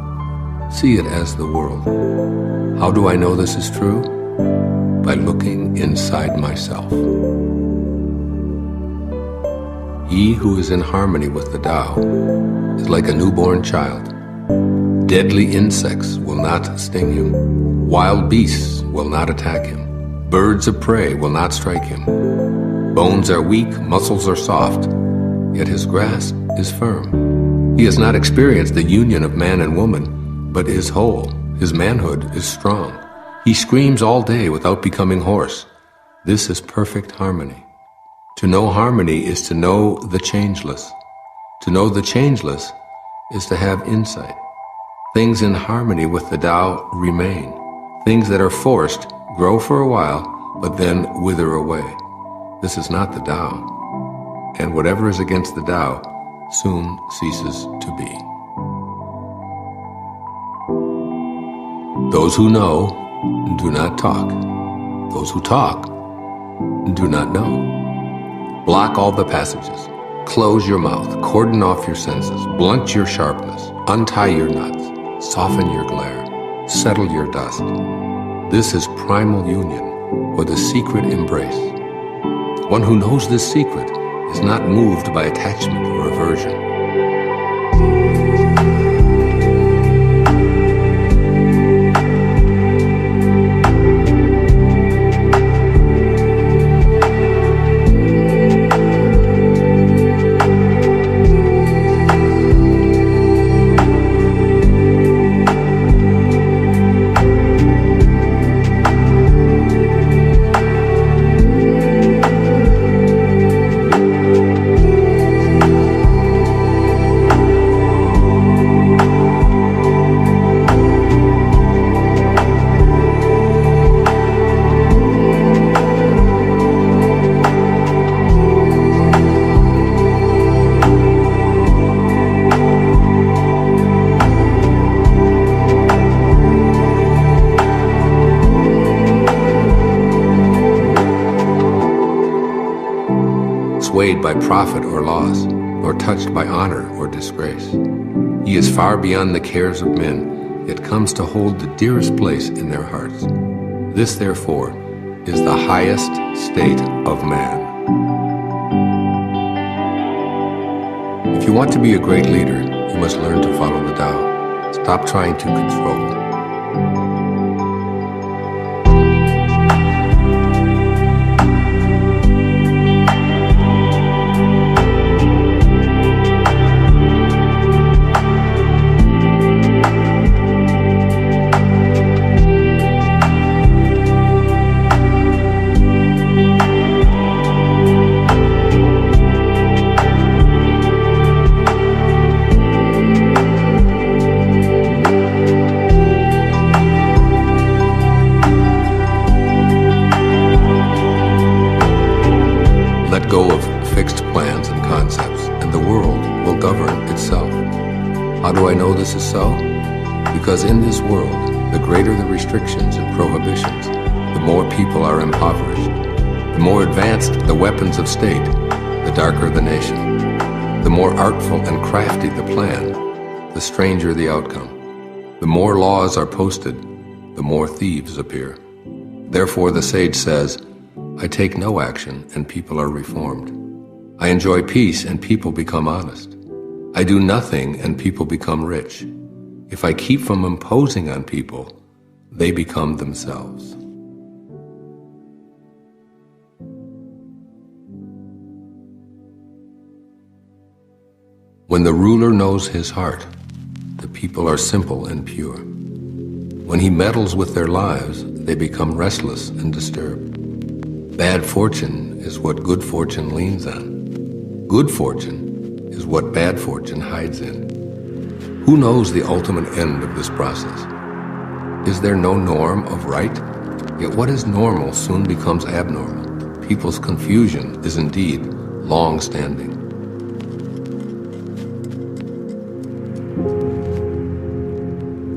A: see it as the world. How do I know this is true? By looking inside myself. He who is in harmony with the Tao is like a newborn child. Deadly insects will not sting him. Wild beasts will not attack him. Birds of prey will not strike him. Bones are weak, muscles are soft, yet his grasp is firm. He has not experienced the union of man and woman, but is whole. His manhood is strong. He screams all day without becoming hoarse. This is perfect harmony. To know harmony is to know the changeless. To know the changeless is to have insight. Things in harmony with the Tao remain. Things that are forced grow for a while, but then wither away. This is not the Tao, and whatever is against the Tao soon ceases to be. Those who know do not talk. Those who talk do not know. Block all the passages. Close your mouth. Cordon off your senses. Blunt your sharpness. Untie your knots. Soften your glare. Settle your dust. This is primal union, or the secret embrace. One who knows this secret is not moved by attachment or aversion. swayed by profit or loss, nor touched by honor or disgrace. He is far beyond the cares of men, yet comes to hold the dearest place in their hearts. This, therefore, is the highest state of man. If you want to be a great leader, you must learn to follow the Tao. Stop trying to control. Let go of fixed plans and concepts, and the world will govern itself. How do I know this is so? Because in this world, the greater the restrictions and prohibitions, the more people are impoverished. The more advanced the weapons of state, the darker the nation. The more artful and crafty the plan, the stranger the outcome. The more laws are posted, the more thieves appear. Therefore, the sage says, I take no action and people are reformed. I enjoy peace and people become honest. I do nothing and people become rich. If I keep from imposing on people, they become themselves. When the ruler knows his heart, the people are simple and pure. When he meddles with their lives, they become restless and disturbed. Bad fortune is what good fortune leans on. Good fortune is what bad fortune hides in. Who knows the ultimate end of this process? Is there no norm of right? Yet what is normal soon becomes abnormal. People's confusion is indeed long-standing.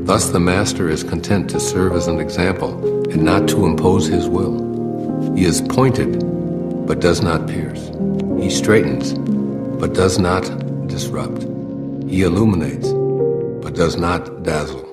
A: Thus the master is content to serve as an example and not to impose his will. He is pointed, but does not pierce. He straightens, but does not disrupt. He illuminates, but does not dazzle.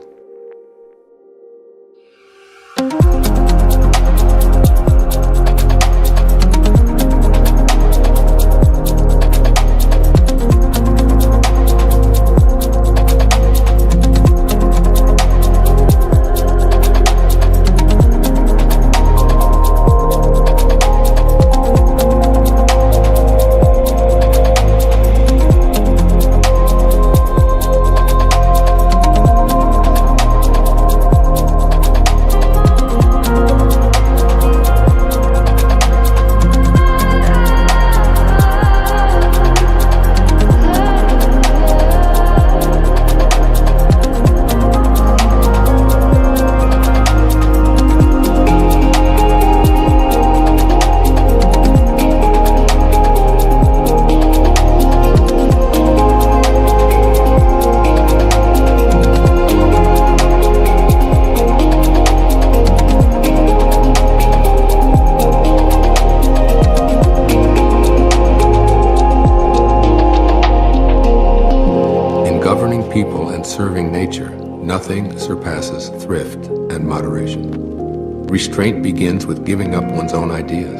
A: People and serving nature, nothing surpasses thrift and moderation. Restraint begins with giving up one's own ideas.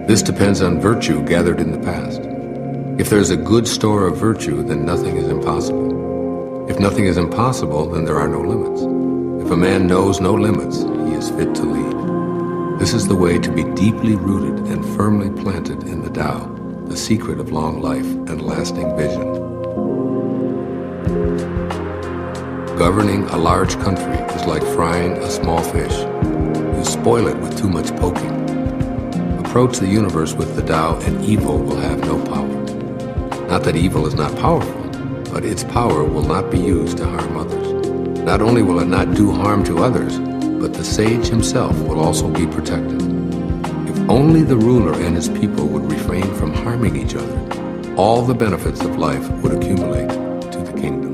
A: This depends on virtue gathered in the past. If there's a good store of virtue, then nothing is impossible. If nothing is impossible, then there are no limits. If a man knows no limits, he is fit to lead. This is the way to be deeply rooted and firmly planted in the Tao, the secret of long life and lasting vision. Governing a large country is like frying a small fish. You spoil it with too much poking. Approach the universe with the Tao and evil will have no power. Not that evil is not powerful, but its power will not be used to harm others. Not only will it not do harm to others, but the sage himself will also be protected. If only the ruler and his people would refrain from harming each other, all the benefits of life would accumulate to the kingdom.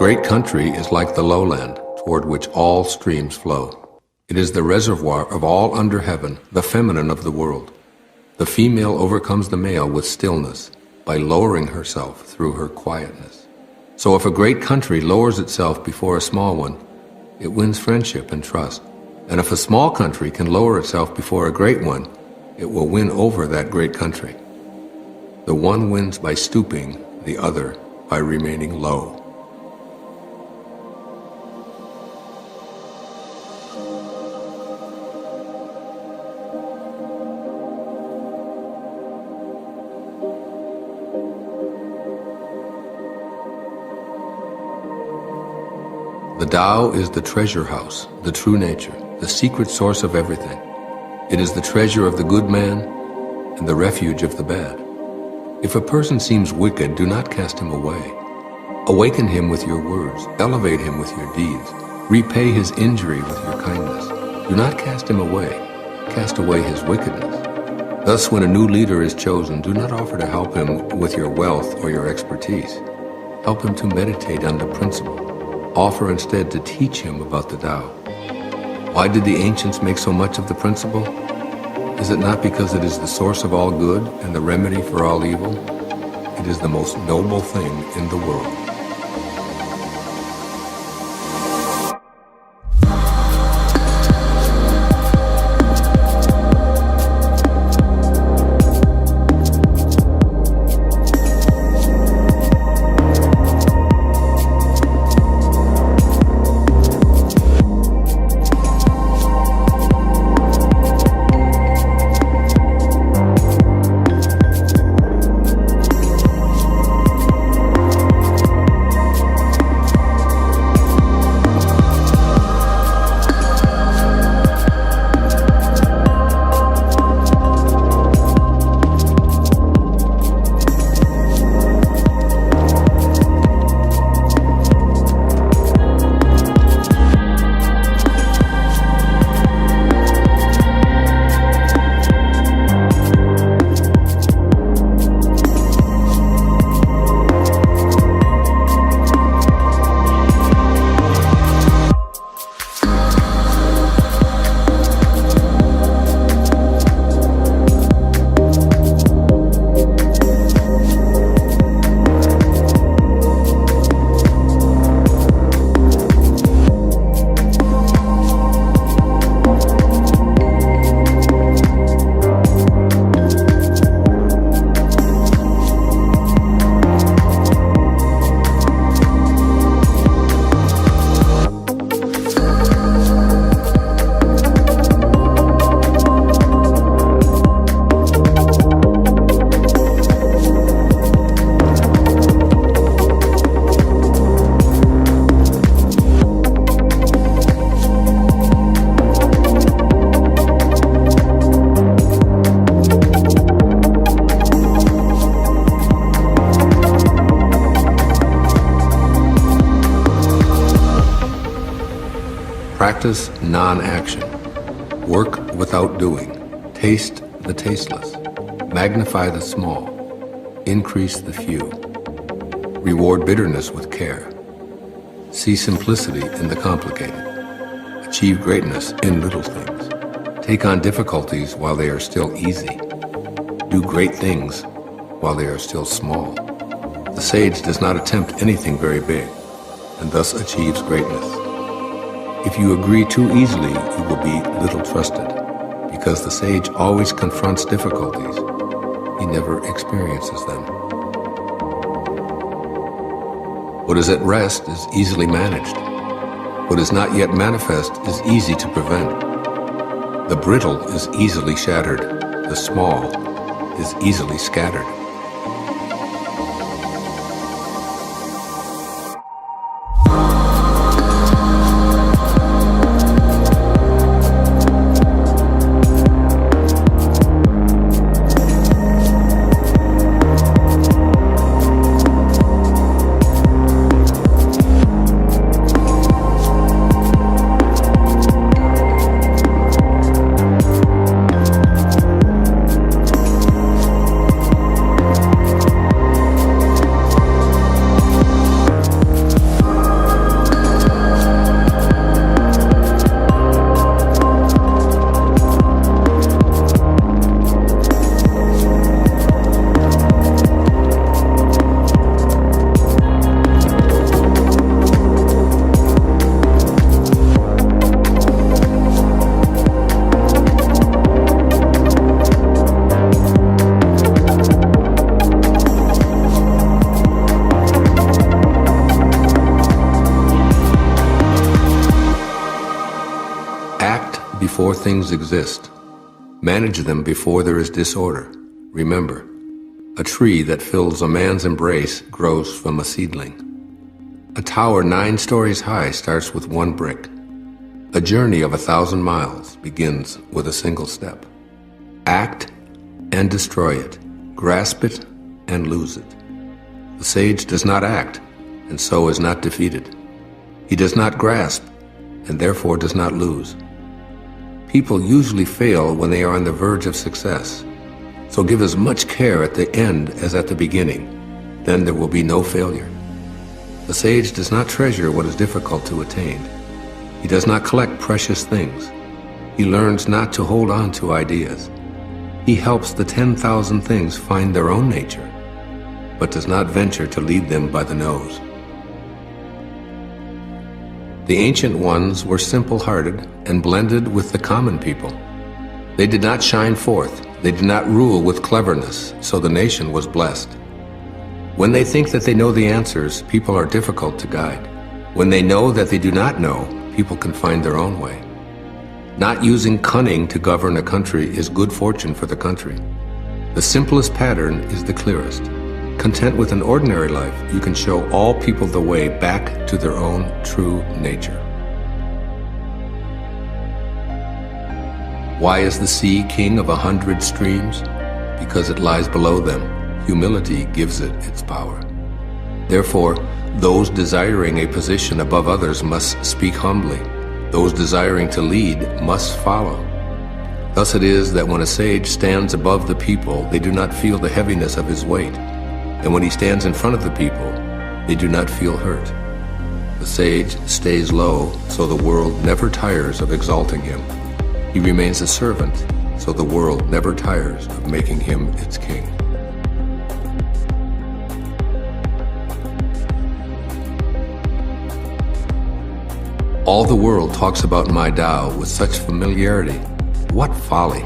A: great country is like the lowland, toward which all streams flow. It is the reservoir of all under heaven, the feminine of the world. The female overcomes the male with stillness, by lowering herself through her quietness. So if a great country lowers itself before a small one, it wins friendship and trust. And if a small country can lower itself before a great one, it will win over that great country. The one wins by stooping, the other by remaining low. The Tao is the treasure house, the true nature, the secret source of everything. It is the treasure of the good man and the refuge of the bad. If a person seems wicked, do not cast him away. Awaken him with your words, elevate him with your deeds, repay his injury with your kindness. Do not cast him away, cast away his wickedness. Thus, when a new leader is chosen, do not offer to help him with your wealth or your expertise. Help him to meditate on the principle. Offer instead to teach him about the Tao. Why did the ancients make so much of the principle? Is it not because it is the source of all good and the remedy for all evil? It is the most noble thing in the world. Practice non-action. Work without doing. Taste the tasteless. Magnify the small. Increase the few. Reward bitterness with care. See simplicity in the complicated. Achieve greatness in little things. Take on difficulties while they are still easy. Do great things while they are still small. The sage does not attempt anything very big, and thus achieves greatness. If you agree too easily, you will be little trusted, because the sage always confronts difficulties. He never experiences them. What is at rest is easily managed. What is not yet manifest is easy to prevent. The brittle is easily shattered. The small is easily scattered. things exist. Manage them before there is disorder. Remember, a tree that fills a man's embrace grows from a seedling. A tower 9 stories high starts with 1 brick. A journey of 1,000 miles begins with a single step. Act and destroy it. Grasp it and lose it. The sage does not act, and so is not defeated. He does not grasp, and therefore does not lose. People usually fail when they are on the verge of success. So give as much care at the end as at the beginning. Then there will be no failure. The sage does not treasure what is difficult to attain. He does not collect precious things. He learns not to hold on to ideas. He helps the 10,000 things find their own nature, but does not venture to lead them by the nose. The ancient ones were simple-hearted and blended with the common people. They did not shine forth. They did not rule with cleverness, so the nation was blessed. When they think that they know the answers, people are difficult to guide. When they know that they do not know, people can find their own way. Not using cunning to govern a country is good fortune for the country. The simplest pattern is the clearest. Content with an ordinary life, you can show all people the way back to their own true nature. Why is the sea king of 100 streams? Because it lies below them. Humility gives it its power. Therefore, those desiring a position above others must speak humbly. Those desiring to lead must follow. Thus it is that when a sage stands above the people, they do not feel the heaviness of his weight. And when he stands in front of the people, they do not feel hurt. The sage stays low, so the world never tires of exalting him. He remains a servant, so the world never tires of making him its king. All the world talks about my Tao with such familiarity. What folly!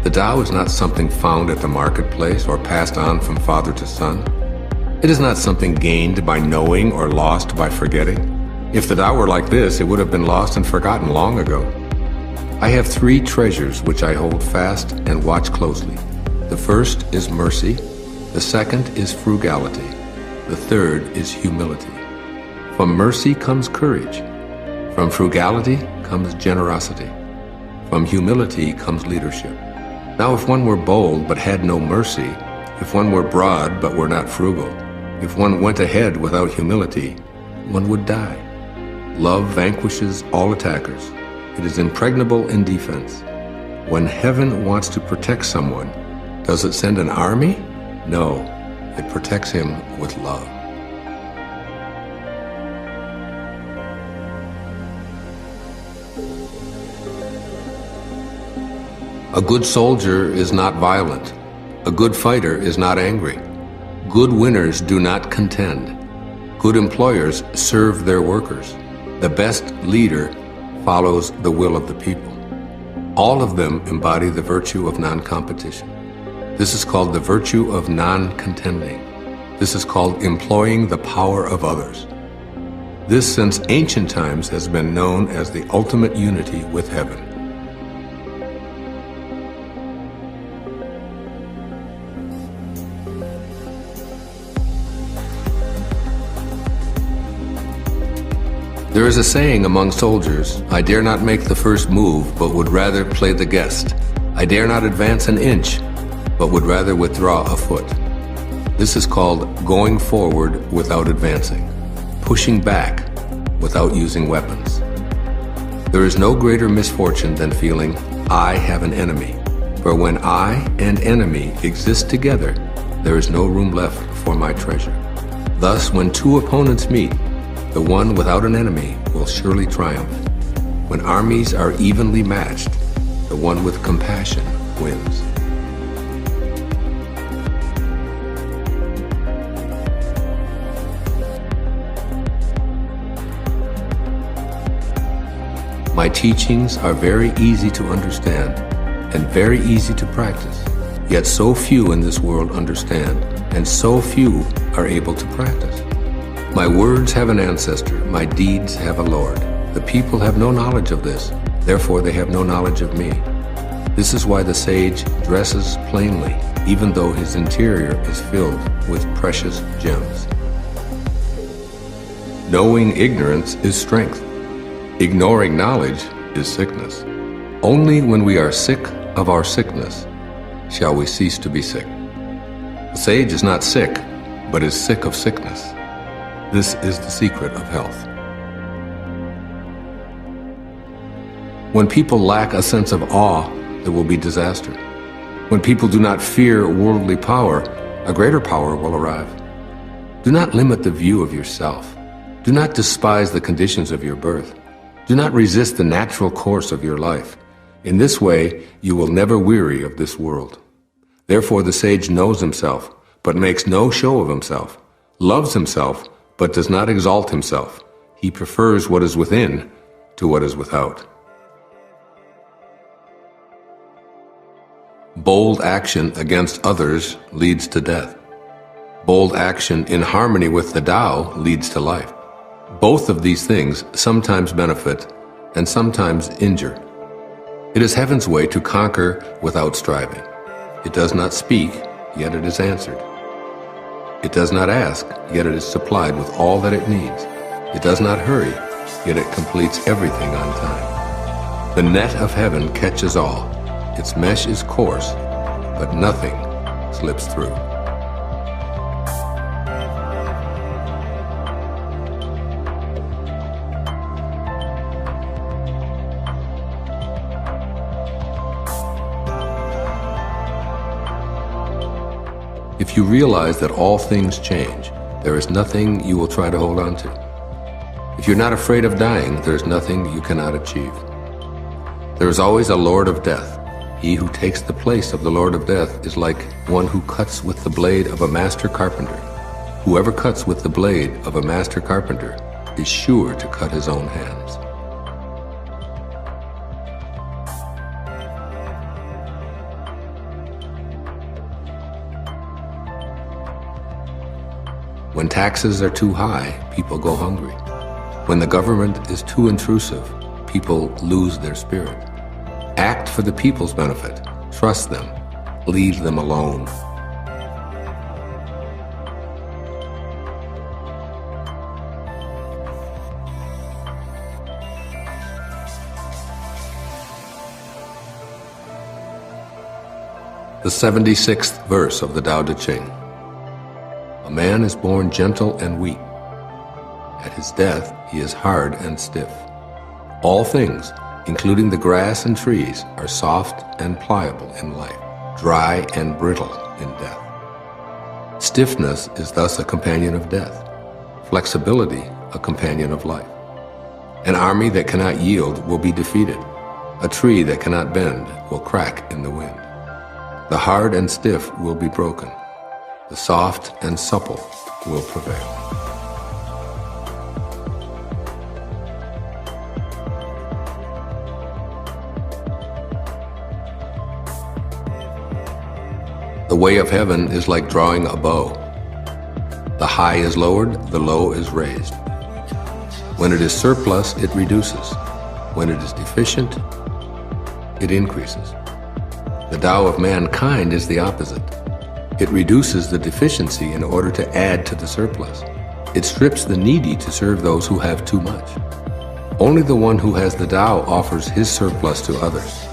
A: The Tao is not something found at the marketplace or passed on from father to son. It is not something gained by knowing or lost by forgetting. If the Tao were like this, it would have been lost and forgotten long ago. I have 3 treasures which I hold fast and watch closely. The first is mercy, the second is frugality, the third is humility. From mercy comes courage. From frugality comes generosity. From humility comes leadership. Now if one were bold but had no mercy, if one were broad but were not frugal, if one went ahead without humility, one would die. Love vanquishes all attackers. It is impregnable in defense. When heaven wants to protect someone, does it send an army? No, it protects him with love. A good soldier is not violent. A good fighter is not angry. Good winners do not contend. Good employers serve their workers. The best leader follows the will of the people. All of them embody the virtue of non-competition. This is called the virtue of non-contending. This is called employing the power of others. This, since ancient times, has been known as the ultimate unity with heaven. There is a saying among soldiers, I dare not make the first move, but would rather play the guest. I dare not advance an inch, but would rather withdraw a foot. This is called going forward without advancing, pushing back without using weapons. There is no greater misfortune than feeling, I have an enemy. For when I and enemy exist together, there is no room left for my treasure. Thus, when 2 opponents meet, the one without an enemy will surely triumph. When armies are evenly matched, the one with compassion wins. My teachings are very easy to understand and very easy to practice, yet so few in this world understand, and so few are able to practice. My words have an ancestor, my deeds have a Lord. The people have no knowledge of this. Therefore they have no knowledge of me. This is why the sage dresses plainly, even though his interior is filled with precious gems. Knowing ignorance is strength. Ignoring knowledge is sickness. Only when we are sick of our sickness shall we cease to be sick. The sage is not sick, but is sick of sickness. This is the secret of health. When people lack a sense of awe, there will be disaster. When people do not fear worldly power, a greater power will arrive. Do not limit the view of yourself. Do not despise the conditions of your birth. Do not resist the natural course of your life. In this way, you will never weary of this world. Therefore, the sage knows himself, but makes no show of himself, loves himself, but does not exalt himself. He prefers what is within to what is without. Bold action against others leads to death. Bold action in harmony with the Tao leads to life. Both of these things sometimes benefit and sometimes injure. It is heaven's way to conquer without striving. It does not speak, yet it is answered. It does not ask, yet it is supplied with all that it needs. It does not hurry, yet it completes everything on time. The net of heaven catches all. Its mesh is coarse, but nothing slips through. If you realize that all things change, there is nothing you will try to hold on to. If you're not afraid of dying, there is nothing you cannot achieve. There is always a Lord of Death. He who takes the place of the Lord of Death is like one who cuts with the blade of a master carpenter. Whoever cuts with the blade of a master carpenter is sure to cut his own hands. When taxes are too high, people go hungry. When the government is too intrusive, people lose their spirit. Act for the people's benefit. Trust them. Leave them alone. The 76th verse of the Tao Te Ching. A man is born gentle and weak. At his death, he is hard and stiff. All things, including the grass and trees, are soft and pliable in life, dry and brittle in death. Stiffness is thus a companion of death, flexibility a companion of life. An army that cannot yield will be defeated. A tree that cannot bend will crack in the wind. The hard and stiff will be broken. The soft and supple will prevail. The way of heaven is like drawing a bow. The high is lowered, the low is raised. When it is surplus, it reduces. When it is deficient, it increases. The Tao of mankind is the opposite. It reduces the deficiency in order to add to the surplus. It strips the needy to serve those who have too much. Only the one who has the Tao offers his surplus to others.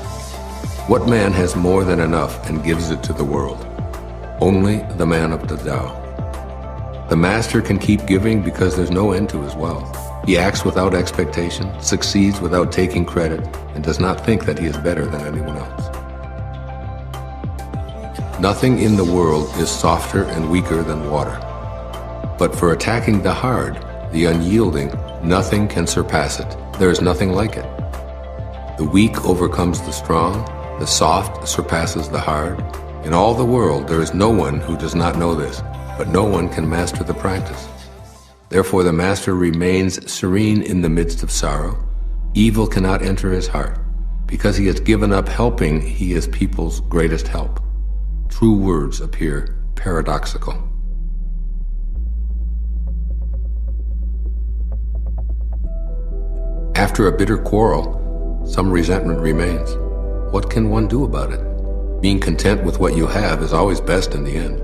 A: What man has more than enough and gives it to the world? Only the man of the Tao. The master can keep giving because there's no end to his wealth. He acts without expectation, succeeds without taking credit, and does not think that he is better than anyone else. Nothing in the world is softer and weaker than water. But for attacking the hard, the unyielding, nothing can surpass it. There is nothing like it. The weak overcomes the strong. The soft surpasses the hard. In all the world, there is no one who does not know this, but no one can master the practice. Therefore, the master remains serene in the midst of sorrow. Evil cannot enter his heart. Because he has given up helping, he is people's greatest help. True words appear paradoxical. After a bitter quarrel, Some resentment remains. What can one do about it? Being content with what you have is always best in the end.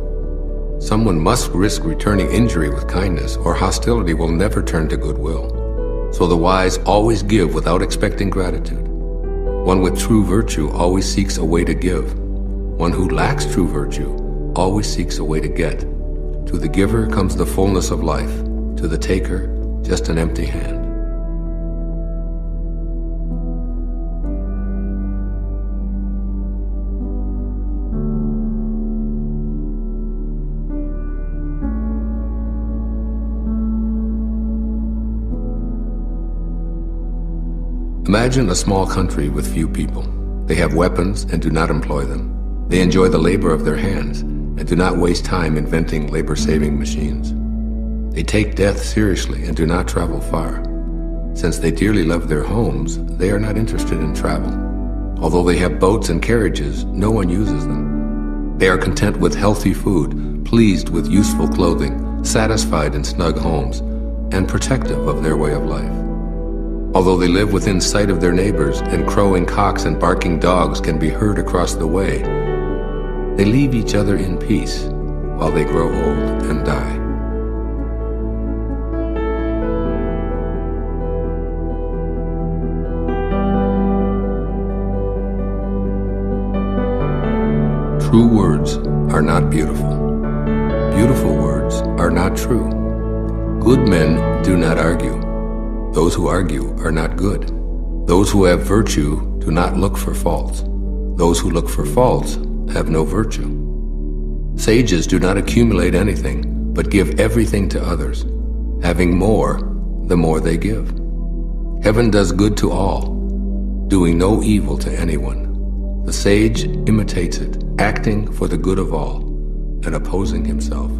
A: Someone must risk returning injury with kindness, or hostility will never turn to goodwill. So the wise always give without expecting gratitude. One with true virtue always seeks a way to give. One who lacks true virtue always seeks a way to get. To the giver comes the fullness of life, to the taker, just an empty hand. Imagine a small country with few people. They have weapons and do not employ them. They enjoy the labor of their hands and do not waste time inventing labor-saving machines. They take death seriously and do not travel far. Since they dearly love their homes, they are not interested in travel. Although they have boats and carriages, no one uses them. They are content with healthy food, pleased with useful clothing, satisfied in snug homes, and protective of their way of life. Although they live within sight of their neighbors and crowing cocks and barking dogs can be heard across the way, they leave each other in peace while they grow old and die. True words are not beautiful. Beautiful words are not true. Good men do not argue. Those who argue are not good. Those who have virtue do not look for faults. Those who look for faults have no virtue. Sages do not accumulate anything, but give everything to others. Having more, the more they give. Heaven does good to all, doing no evil to anyone. The sage imitates it, acting for the good of all, and opposing himself